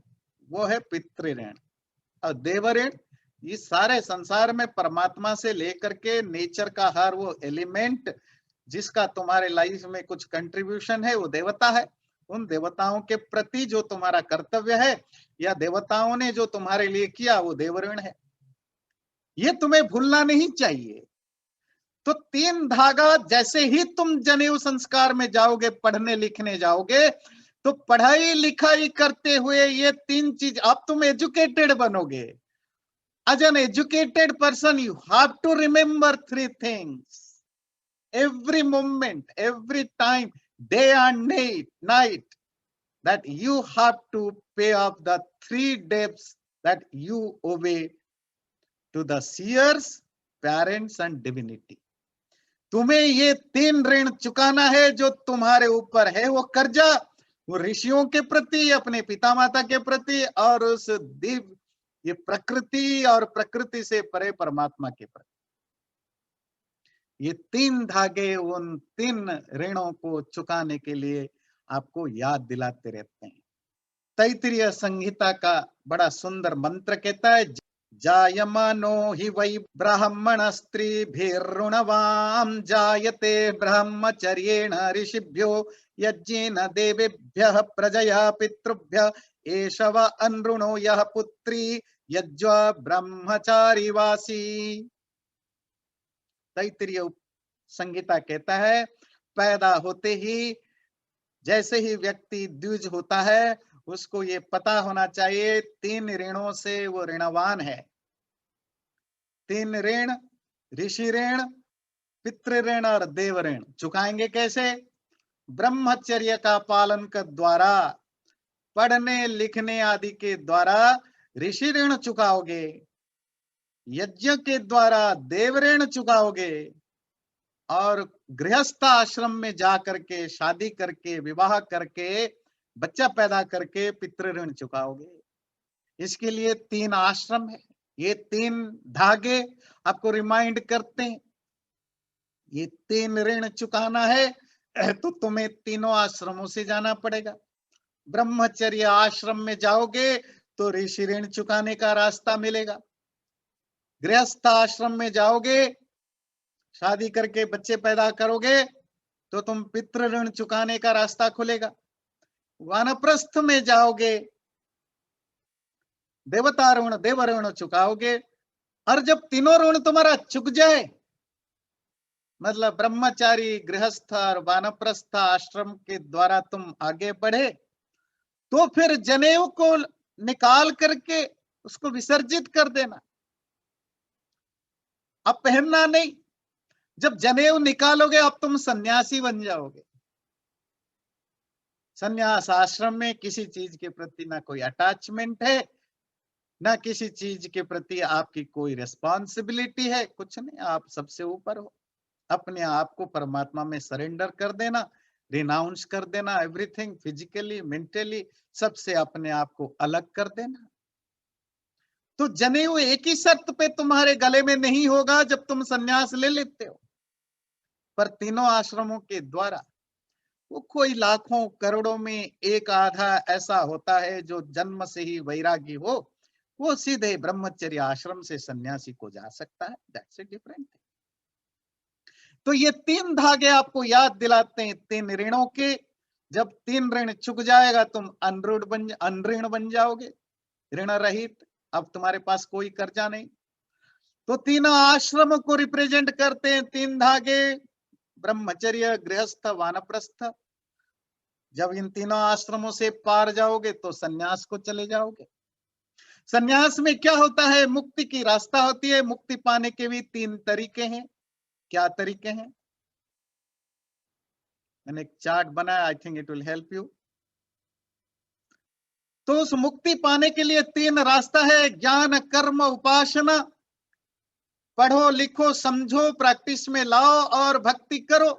वो है पितृ ऋण। और देव ऋण, इस सारे संसार में परमात्मा से लेकर के नेचर का हर वो एलिमेंट जिसका तुम्हारे लाइफ में कुछ कंट्रीब्यूशन है, वो देवता है। उन देवताओं के प्रति जो तुम्हारा कर्तव्य है, या देवताओं ने जो तुम्हारे लिए किया, वो देव ऋण है। ये तुम्हें भूलना नहीं चाहिए। तो 3 धागा, जैसे ही तुम जनेऊ संस्कार में जाओगे, पढ़ने लिखने जाओगे, तो पढ़ाई लिखाई करते हुए ये 3 चीज, अब तुम एजुकेटेड बनोगे। As an educated person you have to remember 3 things every moment, every time, day and night, that you have to pay off the 3 debts that you obey to the seers, parents and divinity. तुम्हें ये 3 ऋण चुकाना है जो तुम्हारे ऊपर है। वो कर्जा, वो ऋषियों के प्रति, अपने पिता माता के प्रति, और उस दिव्य ये प्रकृति और प्रकृति से परे परमात्मा के प्रति। ये 3 धागे उन 3 ऋणों को चुकाने के लिए आपको याद दिलाते रहते हैं। तैत्तिरीय संहिता का बड़ा सुंदर मंत्र कहता है, जायमानो हि वै ब्राह्मण स्त्रीभिर्ऋणवां जायते ब्रह्मचर्येण ऋषिभ्यो यज्ञेन देवेभ्यः प्रजया पितृभ्यः एष वा अनृणो यः पुत्री यज्वा ब्रह्मचारी वासी। तैत्तिरीय संहिता कहता है, पैदा होते ही जैसे ही व्यक्ति द्विज होता है, उसको ये पता होना चाहिए 3 ऋणों से वो ऋणवान है। 3 ऋण, ऋषि ऋण, पितृ ऋण और देव ऋण चुकाएंगे कैसे? ब्रह्मचर्य का पालन के द्वारा, पढ़ने लिखने आदि के द्वारा ऋषि ऋण चुकाओगे, यज्ञ के द्वारा देव ऋण चुकाओगे, और गृहस्थ आश्रम में जा करके शादी करके विवाह करके बच्चा पैदा करके पितृ ऋण चुकाओगे। इसके लिए 3 आश्रम है, ये 3 धागे आपको रिमाइंड करते हैं। ये 3 ऋण चुकाना है तो तुम्हें तीनों आश्रमों से जाना पड़ेगा। ब्रह्मचर्य आश्रम में जाओगे तो ऋषि ऋण चुकाने का रास्ता मिलेगा। गृहस्थ आश्रम में जाओगे, शादी करके बच्चे पैदा करोगे तो तुम पितृ ऋण चुकाने का रास्ता खुलेगा। वानप्रस्थ में जाओगे, देवता ऋण देव ऋण चुकाओगे। और जब तीनों ऋण तुम्हारा चुक जाए, मतलब ब्रह्मचारी, गृहस्थ और वानप्रस्थ आश्रम के द्वारा तुम आगे बढ़े, तो फिर जनेऊ को निकाल करके उसको विसर्जित कर देना। अब पहनना नहीं। जब जनेऊ निकालोगे अब तुम सन्यासी बन जाओगे। सन्यास आश्रम में किसी चीज के प्रति ना कोई अटैचमेंट है, ना किसी चीज के प्रति आपकी कोई रिस्पॉन्सिबिलिटी है, कुछ नहीं। आप सबसे ऊपर हो। अपने आप को परमात्मा में सरेंडर कर देना, रिनाउंस कर देना एवरीथिंग, फिजिकली मेंटली सबसे अपने आप को अलग कर देना। तो जनेऊ एक ही शर्त पे तुम्हारे गले में नहीं होगा जब तुम सन्यास ले लेते हो, पर तीनों आश्रमों के द्वारा वो कोई लाखों करोड़ों में एक आधा ऐसा होता है जो जन्म से ही वैरागी हो, वो सीधे ब्रह्मचर्य आश्रम से सन्यासी को जा सकता है। That's a different thing. तो ये 3 धागे आपको याद दिलाते हैं 3 ऋणों के। जब 3 ऋण चुक जाएगा तुम अनऋण बन जाओगे, ऋण रहित। अब तुम्हारे पास कोई कर्जा नहीं। तो 3 आश्रम को रिप्रेजेंट करते हैं 3 धागे, ब्रह्मचर्य, गृहस्थ, वानप्रस्थ। जब इन तीनों आश्रमों से पार जाओगे तो सन्यास को चले जाओगे। सन्यास में क्या होता है? मुक्ति की रास्ता होती है। मुक्ति पाने के भी 3 तरीके हैं। क्या तरीके हैं? मैंने एक चार्ट बनाया, I think it will help you. तो उस मुक्ति पाने के लिए 3 रास्ता है। ज्ञान, कर्म, उपासना। पढ़ो, लिखो, समझो, प्रैक्टिस में लाओ और भक्ति करो।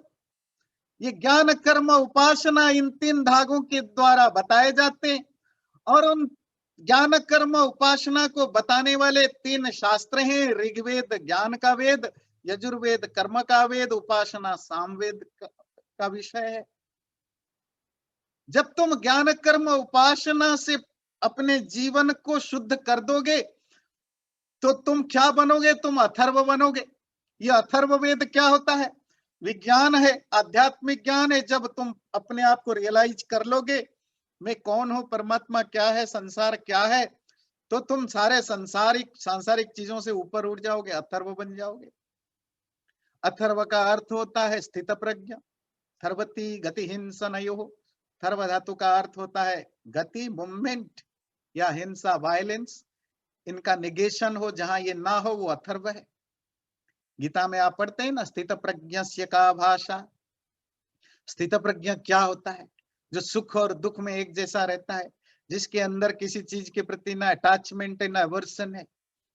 ये ज्ञान, कर्म, उपासना इन 3 धागों के द्वारा बताए जाते हैं। और उन ज्ञान, कर्म, उपासना को बताने वाले 3 शास्त्र हैं। ऋग्वेद ज्ञान का वेद, यजुर्वेद कर्म का वेद, उपासना सामवेद का विषय है। जब तुम ज्ञान, कर्म, उपासना से अपने जीवन को शुद्ध कर दोगे तो तुम क्या बनोगे? तुम अथर्व बनोगे। ये अथर्ववेद क्या होता है? विज्ञान है, आध्यात्मिक ज्ञान है। जब तुम अपने आप को रियलाइज कर लोगे, मैं कौन हूं, परमात्मा क्या है, संसार क्या है, तो तुम सारे सांसारिक चीजों से ऊपर उठ जाओगे, अथर्व बन जाओगे। अथर्व का अर्थ होता है स्थित प्रज्ञ। थर्वति गति हिंसनयो। थर्व धातु का अर्थ होता है गति, मूवमेंट, या हिंसा, वायलेंस। इनका निगेशन हो, जहां ये ना हो वो अथर्व है। गीता में आप पढ़ते हैं ना, स्थित प्रज्ञस्य का भाषा। स्थित प्रज्ञ क्या होता है? जो सुख और दुख में एक जैसा रहता है, जिसके अंदर किसी चीज के प्रति ना अटैचमेंट है, ना अवर्सन है,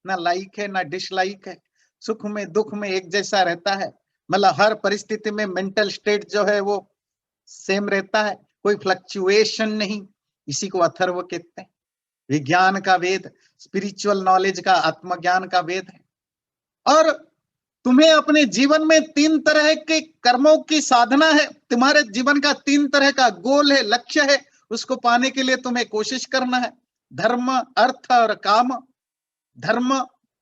ना लाइक है, ना डिसलाइक है। सुख में दुख में एक जैसा रहता है। मतलब हर परिस्थिति में मेंटल स्टेट जो है वो सेम रहता है, कोई फ्लक्चुएशन नहीं। इसी को अथर्व कहते हैं। विज्ञान का वेद, स्पिरिचुअल नॉलेज का, आत्मज्ञान का वेद है। और तुम्हें अपने जीवन में 3 तरह के कर्मों की साधना है। तुम्हारे जीवन का 3 तरह का गोल है, लक्ष्य है। उसको पाने के लिए तुम्हें कोशिश करना है। धर्म, अर्थ और काम। धर्म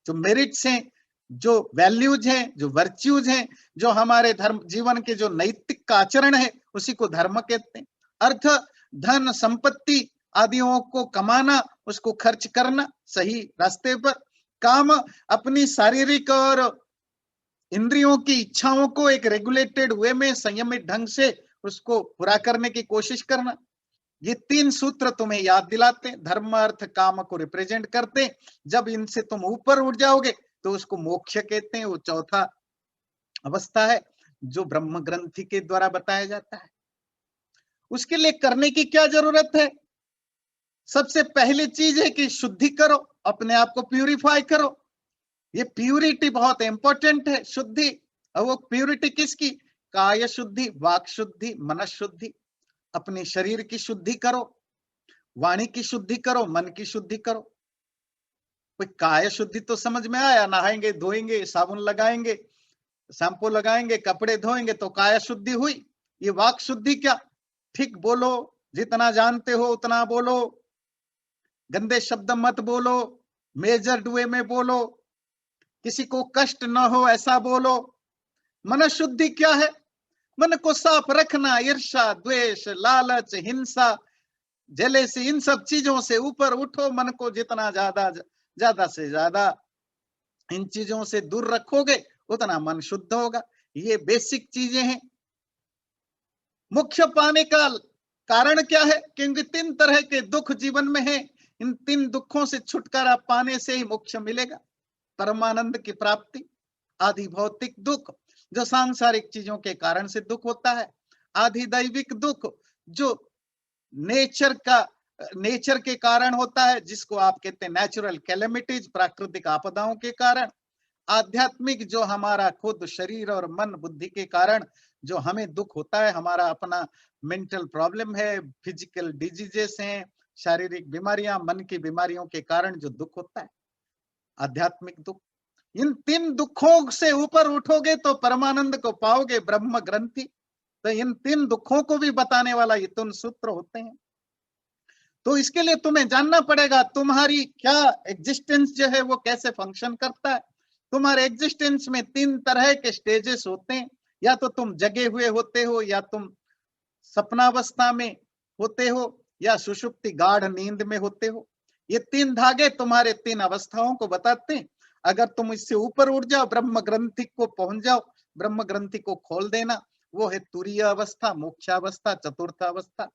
जो मेरिट्स हैं, जो वैल्यूज हैं, जो वर्च्यूज हैं, जो हमारे धर्म जीवन के जो नैतिक आचरण है, उसी को धर्म कहते हैं। अर्थ, धन, संपत्ति आदियों को कमाना, उसको खर्च करना सही रास्ते पर। काम, अपनी शारीरिक और इंद्रियों की इच्छाओं को एक रेगुलेटेड वे में, संयमित ढंग से उसको पूरा करने की कोशिश करना। ये 3 सूत्र तुम्हें याद दिलाते हैं, धर्म, अर्थ, काम को रिप्रेजेंट करते। जब इनसे तुम ऊपर उठ जाओगे तो उसको मोक्ष कहते हैं। वो चौथा अवस्था है जो ब्रह्म ग्रंथि के द्वारा बताया जाता है। उसके लिए करने की क्या जरूरत है? सबसे पहली चीज है कि शुद्धि करो, अपने आप को प्यूरिफाई करो। ये प्यूरिटी बहुत इंपॉर्टेंट है, शुद्धि। और वो प्यूरिटी किसकी? काय शुद्धि, वाक शुद्धि, मन शुद्धि। अपने शरीर की शुद्धि करो, वाणी की शुद्धि करो, मन की शुद्धि करो। कोई काय शुद्धि तो समझ में आया, नहाएंगे, धोएंगे, साबुन लगाएंगे, शैम्पू लगाएंगे, कपड़े धोएंगे तो काय शुद्धि हुई। ये वाक शुद्धि क्या? ठीक बोलो, जितना जानते हो उतना बोलो, गंदे शब्द मत बोलो, मेजर्ड वे में बोलो, किसी को कष्ट न हो ऐसा बोलो। मन शुद्धि क्या है? मन को साफ रखना, ईर्ष्या, द्वेष, लालच, हिंसा, जेलेसी, इन सब चीजों से ऊपर उठो। मन को जितना ज्यादा से ज्यादा इन चीजों से दूर रखोगे उतना मन शुद्ध होगा। ये बेसिक चीजें हैं। मुख्य पाने का कारण क्या है? क्योंकि 3 तरह के दुख जीवन में है। इन 3 दुखों से छुटकारा पाने से ही मोक्ष मिलेगा। परमानंद की प्राप्ति, आधि भौतिक दुख जो सांसारिक चीजों के कारण से दुख होता है, आधि दैविक दुख जो नेचर के कारण होता है, जिसको आप कहते हैं नेचुरल कैलेमिटीज, प्राकृतिक आपदाओं के कारण। आध्यात्मिक जो हमारा खुद शरीर और मन बुद्धि के कारण जो हमें दुख होता है, हमारा अपना मेंटल प्रॉब्लम है, फिजिकल डिजीजेस हैं, शारीरिक बीमारियां, मन की बीमारियों के कारण जो दुख होता है, आध्यात्मिक दुख। इन 3 दुखों से ऊपर उठोगे तो परमानंद को पाओगे, ब्रह्म ग्रंथि। तो इन 3 दुखों को भी बताने वाला ये 3 सूत्र होते हैं। तो इसके लिए तुम्हें जानना पड़ेगा तुम्हारी क्या एग्जिस्टेंस जो है वो कैसे फंक्शन करता है। तुम्हारे एग्जिस्टेंस में 3 तरह के स्टेजेस होते हैं। या तो तुम जगे हुए होते हो, या तुम सपनावस्था में होते हो, या सुषुप्ति गाढ़ नींद में होते हो। ये 3 धागे तुम्हारे 3 अवस्थाओं को बताते हैं। अगर तुम इससे ऊपर उठ जाओ, ब्रह्म ग्रंथि को पहुंच जाओ, ब्रह्म ग्रंथि को खोल देना, वो है तुरीय अवस्था, मोक्षावस्था, चतुर्थ अवस्था।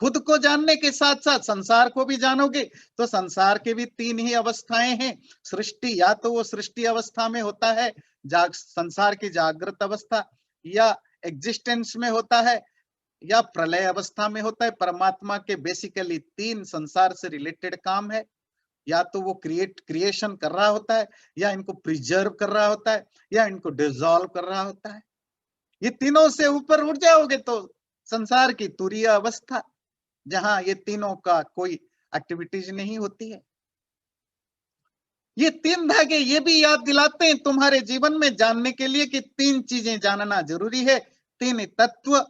खुद को जानने के साथ साथ संसार को भी जानोगे तो संसार के भी 3 ही अवस्थाएं हैं। सृष्टि, या तो वो सृष्टि अवस्था में होता है, संसार की जागृत अवस्था, या एग्जिस्टेंस में होता है, या प्रलय अवस्था में होता है। परमात्मा के बेसिकली 3 संसार से रिलेटेड काम है। या तो वो क्रिएशन कर रहा होता है, या इनको प्रिजर्व कर रहा होता है, या इनको डिसॉल्व कर रहा होता है। ये तीनों से ऊपर उठ जाओगे तो संसार की तुरीय अवस्था, जहां ये तीनों का कोई एक्टिविटीज नहीं होती है। ये 3 धागे ये भी याद दिलाते हैं तुम्हारे जीवन में जानने के लिए कि 3 चीजें जानना जरूरी है। 3 तत्व,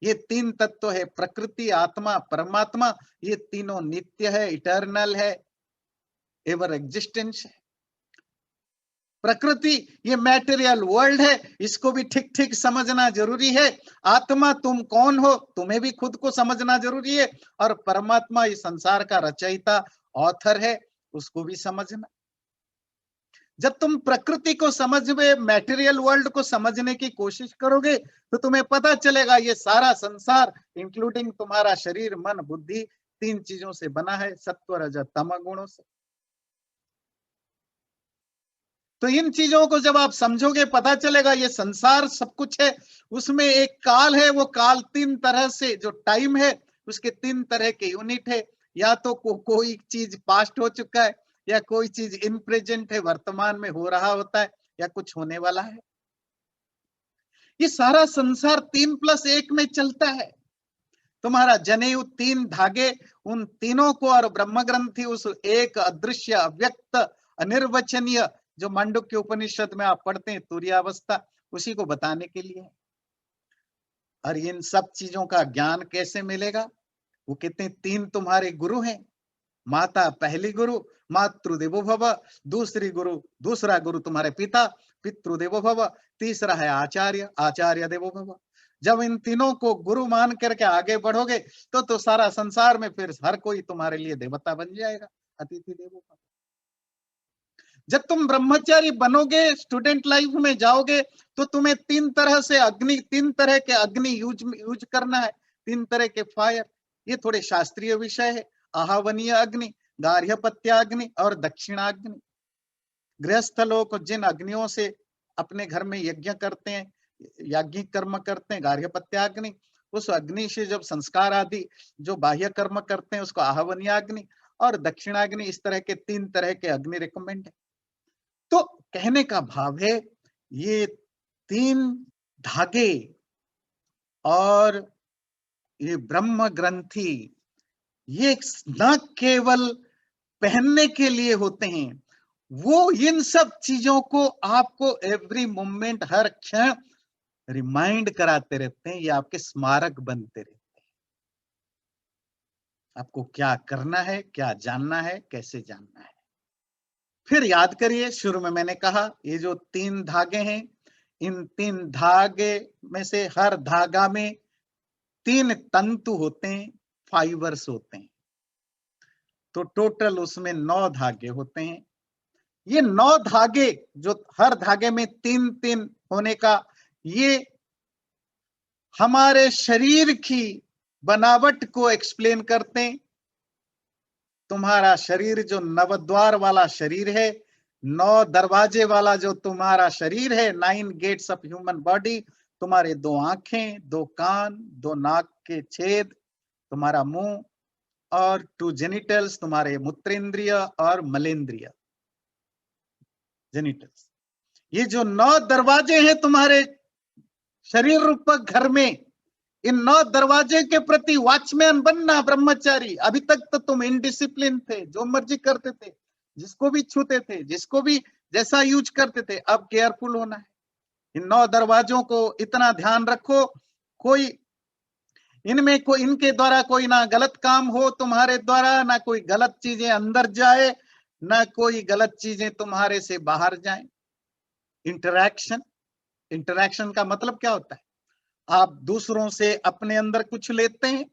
ये 3 तत्व है प्रकृति, आत्मा, परमात्मा। ये तीनों नित्य है, इटर्नल है, एवर एग्जिस्टेंस है। प्रकृति ये मैटेरियल वर्ल्ड है, इसको भी ठीक ठीक समझना जरूरी है। आत्मा तुम कौन हो, तुम्हें भी खुद को समझना जरूरी है। और परमात्मा इस संसार का रचयिता, ऑथर है, उसको भी समझना। जब तुम प्रकृति को समझोगे, मैटेरियल वर्ल्ड को समझने की कोशिश करोगे, तो तुम्हें पता चलेगा ये सारा संसार इंक्लूडिंग तुम्हारा शरीर, मन, बुद्धि 3 चीजों से बना है, सत्व, रज, तम गुणों से। तो इन चीजों को जब आप समझोगे, पता चलेगा ये संसार सब कुछ है। उसमें एक काल है, वो काल 3 तरह से, जो टाइम है उसके 3 तरह के यूनिट है। या तो कोई चीज पास्ट हो चुका है, या कोई चीज इन प्रेजेंट है, वर्तमान में हो रहा होता है, या कुछ होने वाला है। ये सारा संसार 3+1 में चलता है। तुम्हारा जनेऊ 3 धागे, उन तीनों को और ब्रह्म ग्रंथि उस एक अदृश्य, अव्यक्त, अनिर्वचनीय जो मांडुक्य उपनिषद में आप पढ़ते हैं तुरीयावस्था, उसी को बताने के लिए। और इन सब चीजों का ज्ञान कैसे मिलेगा? वो कहते हैं 3 तुम्हारे गुरु हैं। माता पहली गुरु, मातृदेवो भव। दूसरा गुरु तुम्हारे पिता, पितृदेवो भव। तीसरा है आचार्य, आचार्य देवो भव। जब इन तीनों को गुरु मान करके आगे बढ़ोगे तो सारा संसार में फिर हर कोई तुम्हारे लिए देवता बन जाएगा, अतिथि देवो भव। जब तुम ब्रह्मचारी बनोगे, स्टूडेंट लाइफ में जाओगे, तो तुम्हें 3 तरह के अग्नि यूज करना है, 3 तरह के फायर। ये थोड़े शास्त्रीय विषय है। आहावनीय अग्नि, गार्हपत्याग्नि और दक्षिणाग्नि। गृहस्थ लोग जिन अग्नियों से अपने घर में यज्ञ करते हैं, याज्ञिक कर्म करते हैं, गार्हपत्याग्नि, उस अग्नि से जब संस्कार आदि जो बाह्य कर्म करते हैं उसको आहवनीयाग्नि, और दक्षिणाग्नि, इस तरह के 3 तरह के अग्नि रिकमेंड है। तो कहने का भाव है ये 3 धागे और ये ब्रह्म ग्रंथि, ये न केवल पहनने के लिए होते हैं, वो इन सब चीजों को आपको एवरी मोमेंट, हर क्षण रिमाइंड कराते रहते हैं, ये आपके स्मारक बनते रहते हैं। आपको क्या करना है, क्या जानना है, कैसे जानना है। फिर याद करिए, शुरू में मैंने कहा ये जो 3 धागे हैं, इन 3 धागे में से हर धागा में 3 तंतु होते हैं, फाइबर्स होते हैं, तो टोटल उसमें 9 धागे होते हैं। ये 9 धागे जो हर धागे में 3-3 होने का, ये हमारे शरीर की बनावट को एक्सप्लेन करते हैं। तुम्हारा शरीर जो नवद्वार वाला शरीर है, 9 दरवाजे वाला जो तुम्हारा शरीर है, 9 गेट्स ऑफ ह्यूमन बॉडी, तुम्हारे 2 आंखें, 2 कान, 2 नाक के छेद, तुम्हारा मुंह, और 2 जेनिटल्स, तुम्हारे मूत्रेंद्रिय और मलेंद्रिय जेनिटल्स। ये जो 9 दरवाजे हैं तुम्हारे शरीर रूपक घर में, इन 9 दरवाजे के प्रति वॉचमैन बनना ब्रह्मचारी। अभी तक तो तुम इनडिसिप्लिन थे, जो मर्जी करते थे, जिसको भी छूते थे, जिसको भी जैसा यूज करते थे। अब केयरफुल होना है, इन 9 दरवाजों को इतना ध्यान रखो, कोई इनमें कोई, इनके द्वारा कोई ना गलत काम हो तुम्हारे द्वारा, ना कोई गलत चीजें अंदर जाए, ना कोई गलत चीजें तुम्हारे से बाहर जाए। इंटरैक्शन, इंटरैक्शन का मतलब क्या होता है? आप दूसरों से अपने अंदर कुछ लेते हैं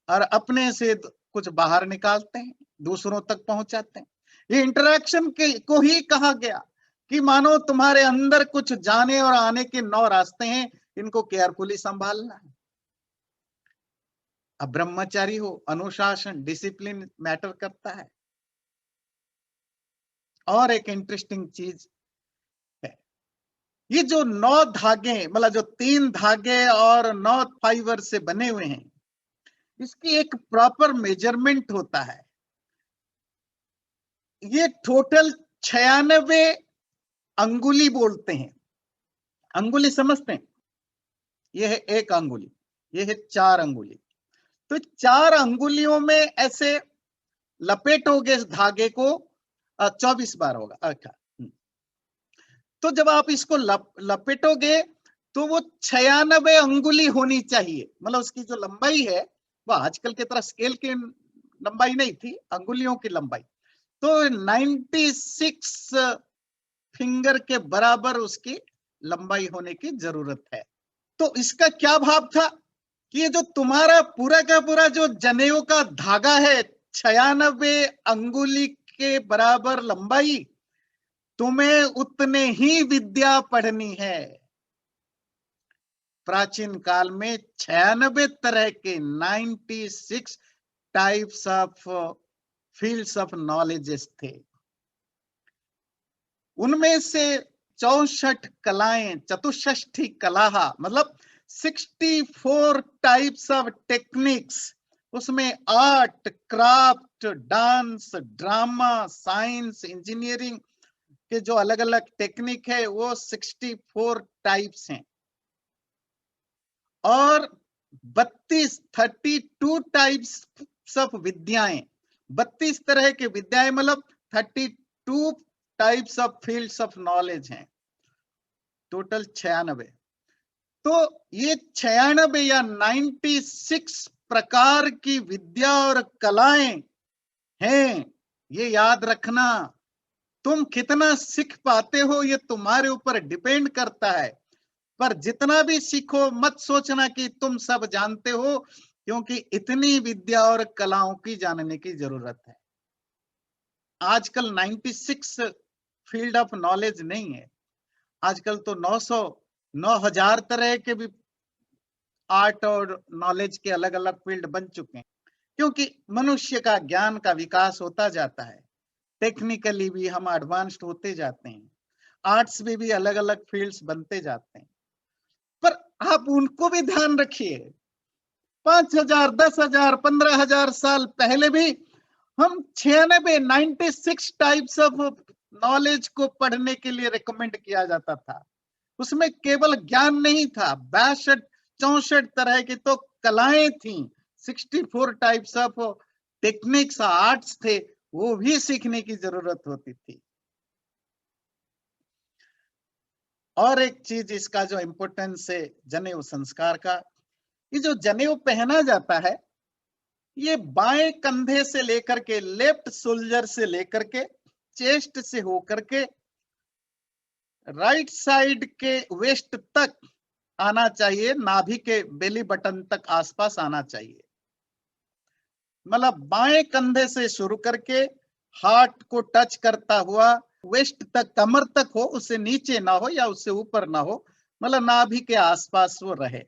और अपने से कुछ बाहर निकालते हैं, दूसरों तक पहुंचाते हैं। ये इंटरैक्शन के को ही कहा गया कि मानो तुम्हारे अंदर कुछ जाने और आने के 9 रास्ते हैं, इनको केयरफुली संभालना है। अब ब्रह्मचारी हो, अनुशासन, डिसिप्लिन मैटर करता है। और एक इंटरेस्टिंग चीज है, ये जो 9 धागे, मतलब जो 3 धागे और 9 फाइबर से बने हुए हैं, इसकी एक प्रॉपर मेजरमेंट होता है। ये टोटल 96 अंगुली बोलते हैं। अंगुली समझते हैं? ये है 1 अंगुली, ये है 4 अंगुली। तो 4 अंगुलियों में ऐसे लपेटोगे इस धागे को, 24 बार होगा। अच्छा, तो जब आप इसको लपेटोगे तो वो 96 अंगुली होनी चाहिए। मतलब उसकी जो लंबाई है वो आजकल की तरह स्केल की लंबाई नहीं थी, अंगुलियों की लंबाई। तो 96 फिंगर के बराबर उसकी लंबाई होने की जरूरत है। तो इसका क्या भाव था कि ये जो तुम्हारा पूरा का पूरा जो जनेऊ का धागा है, 96 अंगुली के बराबर लंबाई, तुम्हें उतने ही विद्या पढ़नी है। प्राचीन काल में 96 तरह के 96 types of fields of knowledges थे। उनमें से 64 कलाएं, चतुष्षष्ठी कला, मतलब 64 टाइप्स ऑफ टेक्निक्स, उसमें art, craft, dance, drama, science, engineering के जो अलग अलग टेक्निक है वो 64 टाइप्स हैं। और 32 टाइप्स ऑफ विद्याएं, 32 तरह के विद्याएं, मतलब 32 types of fields of knowledge हैं। टोटल 96। तो ये 96 या 96 प्रकार की विद्या और कलाएं हैं। ये याद रखना, तुम कितना सीख पाते हो ये तुम्हारे ऊपर डिपेंड करता है। पर जितना भी सीखो मत सोचना कि तुम सब जानते हो, क्योंकि इतनी विद्या और कलाओं की जानने की जरूरत है। आजकल 96 फील्ड ऑफ नॉलेज नहीं है, आजकल तो 9,000 तरह के भी आर्ट और नॉलेज के अलग अलग फील्ड बन चुके हैं। क्योंकि मनुष्य का ज्ञान का विकास होता जाता है, टेक्निकली भी हम एडवांस्ड होते जाते हैं। आर्ट्स में भी अलग अलग फील्ड्स बनते जाते हैं, पर आप उनको भी ध्यान रखिए। 5,000, 10,000, 15,000 साल पहले भी हम 96 टाइप्स ऑफ नॉलेज को पढ़ने के लिए रिकमेंड किया जाता था। उसमें केवल ज्ञान नहीं था, 62-64 तरह की तो कलाएं थी, 64 टाइप्स ऑफ टेक्निक्स, आर्ट्स थे, वो भी सीखने की जरूरत होती थी। और एक चीज इसका जो इम्पोर्टेंस है जनेऊ संस्कार का, ये जो जनेऊ पहना जाता है, ये बाएं कंधे से लेकर के, लेफ्ट शोल्डर से लेकर के, चेस्ट से होकर के राइट साइड के वेस्ट तक आना चाहिए, नाभि के बेली बटन तक आसपास आना चाहिए। मतलब बाएं कंधे से शुरू करके हार्ट को टच करता हुआ वेस्ट तक, कमर तक हो, उससे नीचे ना हो या उससे ऊपर ना हो, मतलब नाभि के आसपास वो रहे।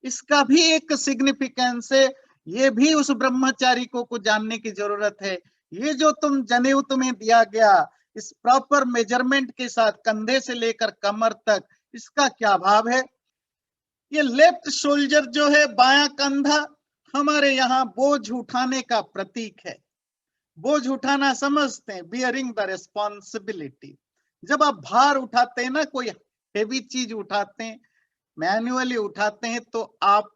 इसका भी एक सिग्निफिकेंस है, ये भी उस ब्रह्मचारी को जानने की जरूरत है। ये जो जनेऊ तुम्हें दिया गया, इस प्रॉपर मेजरमेंट के साथ कंधे से लेकर कमर तक, इसका क्या भाव है? ये लेफ्ट शोल्डर जो है, बायां कंधा, हमारे यहाँ बोझ उठाने का प्रतीक है। बोझ उठाना समझते हैं, बियरिंग द रेस्पॉन्सिबिलिटी। जब आप भार उठाते हैं ना, कोई हेवी चीज उठाते हैं, मैन्युअली उठाते हैं, तो आप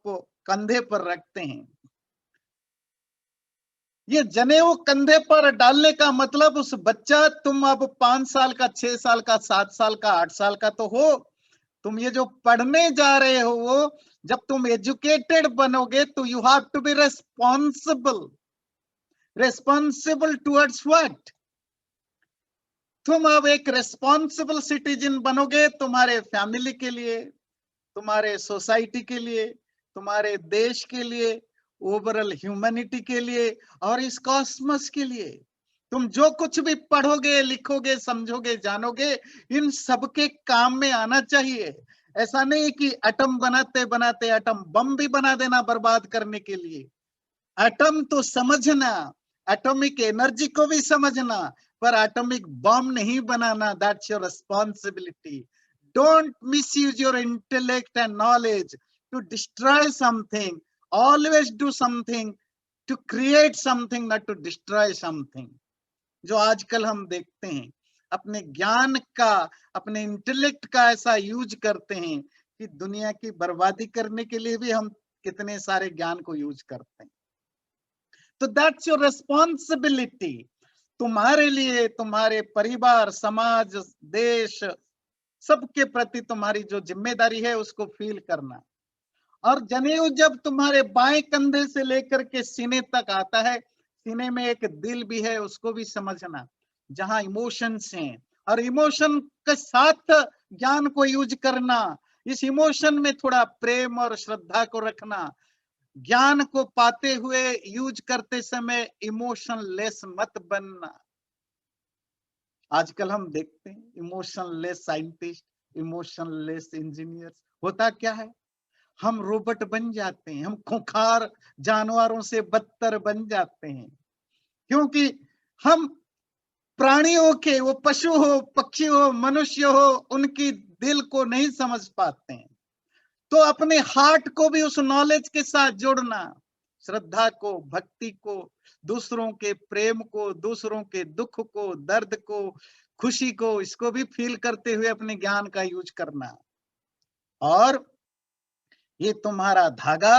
कंधे पर रखते हैं। ये जनेऊ कंधे पर डालने का मतलब, उस बच्चा, तुम अब 5 साल का, 6 साल का, 7 साल का, 8 साल का तो हो, तुम ये जो पढ़ने जा रहे हो, वो जब तुम एजुकेटेड बनोगे तो you have to be responsible. Responsible towards what? तुम अब एक रेस्पॉन्सिबल सिटीजन बनोगे, तुम्हारे फैमिली के लिए, तुम्हारे सोसाइटी के लिए, तुम्हारे देश के लिए, ओवरऑल ह्यूमैनिटी के लिए, और इस कॉस्मस के लिए। तुम जो कुछ भी पढ़ोगे, लिखोगे, समझोगे, जानोगे, इन सबके काम में आना चाहिए। ऐसा नहीं कि एटम बनाते बनाते एटम बम भी बना देना बर्बाद करने के लिए। एटम तो समझना, एटॉमिक एनर्जी को भी समझना, पर एटॉमिक बम नहीं बनाना। That's your responsibility. Don't misuse your intellect and knowledge to destroy something. Always do something to create something, not to destroy something. जो आजकल हम देखते हैं, अपने ज्ञान का, अपने इंटेलेक्ट का ऐसा यूज करते हैं कि दुनिया की बर्बादी करने के लिए भी हम कितने सारे ज्ञान को यूज करते हैं। तो दैट्स योर रेस्पॉन्सिबिलिटी। तुम्हारे लिए, तुम्हारे परिवार, समाज, देश, सबके प्रति तुम्हारी जो जिम्मेदारी है, उसको फील करना। और जनेऊ जब तुम्हारे बाएं कंधे से लेकर के सीने तक आता है, सीने में एक दिल भी है, उसको भी समझना, जहां इमोशंस हैं, और इमोशन के साथ ज्ञान को यूज करना। इस इमोशन में थोड़ा प्रेम और श्रद्धा को रखना। ज्ञान को पाते हुए, यूज करते समय इमोशनलेस मत बनना। आजकल हम देखते हैं इमोशनलेस साइंटिस्ट, इमोशनलेस इंजीनियर्स। होता क्या है? हम रोबोट बन जाते हैं, हम खूंखार जानवरों से बदतर बन जाते हैं, क्योंकि हम प्राणियों के, वो पशु हो, पक्षी हो, मनुष्य हो, उनकी दिल को नहीं समझ पाते हैं। तो अपने हार्ट को भी उस नॉलेज के साथ जोड़ना, श्रद्धा को, भक्ति को, दूसरों के प्रेम को, दूसरों के दुख को, दर्द को, खुशी को, इसको भी फील करते हुए अपने ज्ञान का यूज करना। और ये तुम्हारा धागा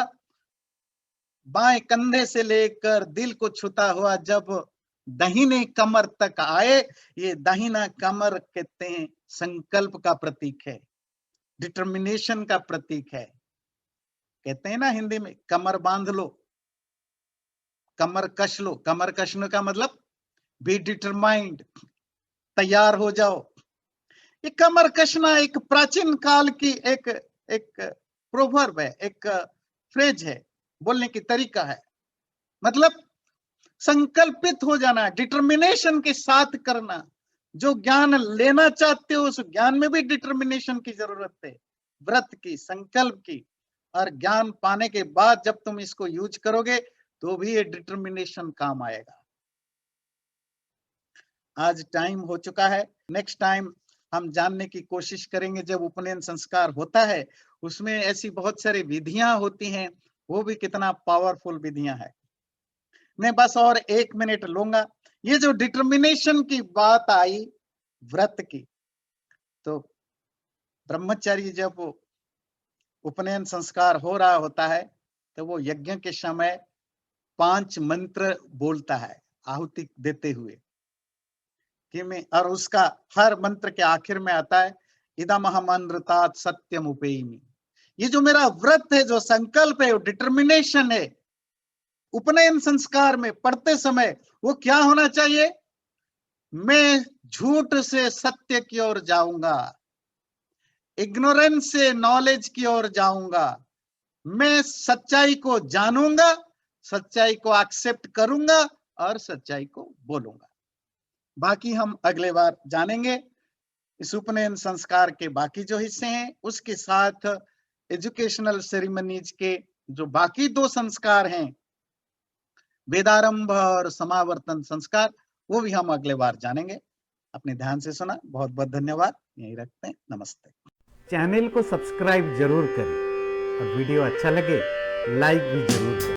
बाएं कंधे से लेकर दिल को छूता हुआ जब दाहिने कमर तक आए, ये दाहिना कमर कहते हैं संकल्प का प्रतीक है, डिटर्मिनेशन का प्रतीक है। कहते हैं ना हिंदी में, कमर बांध लो, कमर कस लो। कमर कसने का मतलब बी डिटरमाइंड, तैयार हो जाओ। ये कमर कसना एक प्राचीन काल की एक एक प्रोवर्ब है, एक फ्रेज है, बोलने की तरीका है। मतलब संकल्पित हो जाना, डिटर्मिनेशन के साथ करना। जो ज्ञान लेना चाहते हो, उस ज्ञान में भी डिटर्मिनेशन की जरूरत है, व्रत की, संकल्प की। और ज्ञान पाने के बाद जब तुम इसको यूज करोगे, तो भी ये डिटर्मिनेशन काम आएगा। आज टाइम हो चुका है, नेक्स्ट टाइम हम जानने की कोशिश करेंगे। जब उपनयन संस्कार होता है, उसमें ऐसी बहुत सारी विधियां होती हैं, वो भी कितना पावरफुल विधियां है। मैं बस और 1 मिनट लूंगा। ये जो डिटर्मिनेशन की बात आई व्रत की, तो ब्रह्मचारी जब उपनयन संस्कार हो रहा होता है, तो वो यज्ञ के समय 5 मंत्र बोलता है आहुति देते हुए कि मैं, और उसका हर मंत्र के आखिर में आता है इदमहम अनृतात् सत्यम उपेयिमी। ये जो मेरा व्रत है, जो संकल्प है, वो डिटर्मिनेशन है, उपनयन संस्कार में पढ़ते समय वो क्या होना चाहिए? मैं झूठ से सत्य की ओर जाऊंगा, इग्नोरेंस से नॉलेज की ओर जाऊंगा, मैं सच्चाई को जानूंगा, सच्चाई को एक्सेप्ट करूंगा और सच्चाई को बोलूंगा। बाकी हम अगले बार जानेंगे। इस उपनयन संस्कार के बाकी जो हिस्से हैं, उसके साथ एजुकेशनल सेरेमनीज के जो बाकी 2 संस्कार हैं, वेदारंभ और समावर्तन संस्कार, वो भी हम अगले बार जानेंगे। अपने ध्यान से सुना, बहुत बहुत धन्यवाद। यहीं रखते हैं, नमस्ते। चैनल को सब्सक्राइब जरूर करें और वीडियो अच्छा लगे लाइक भी जरूर करें।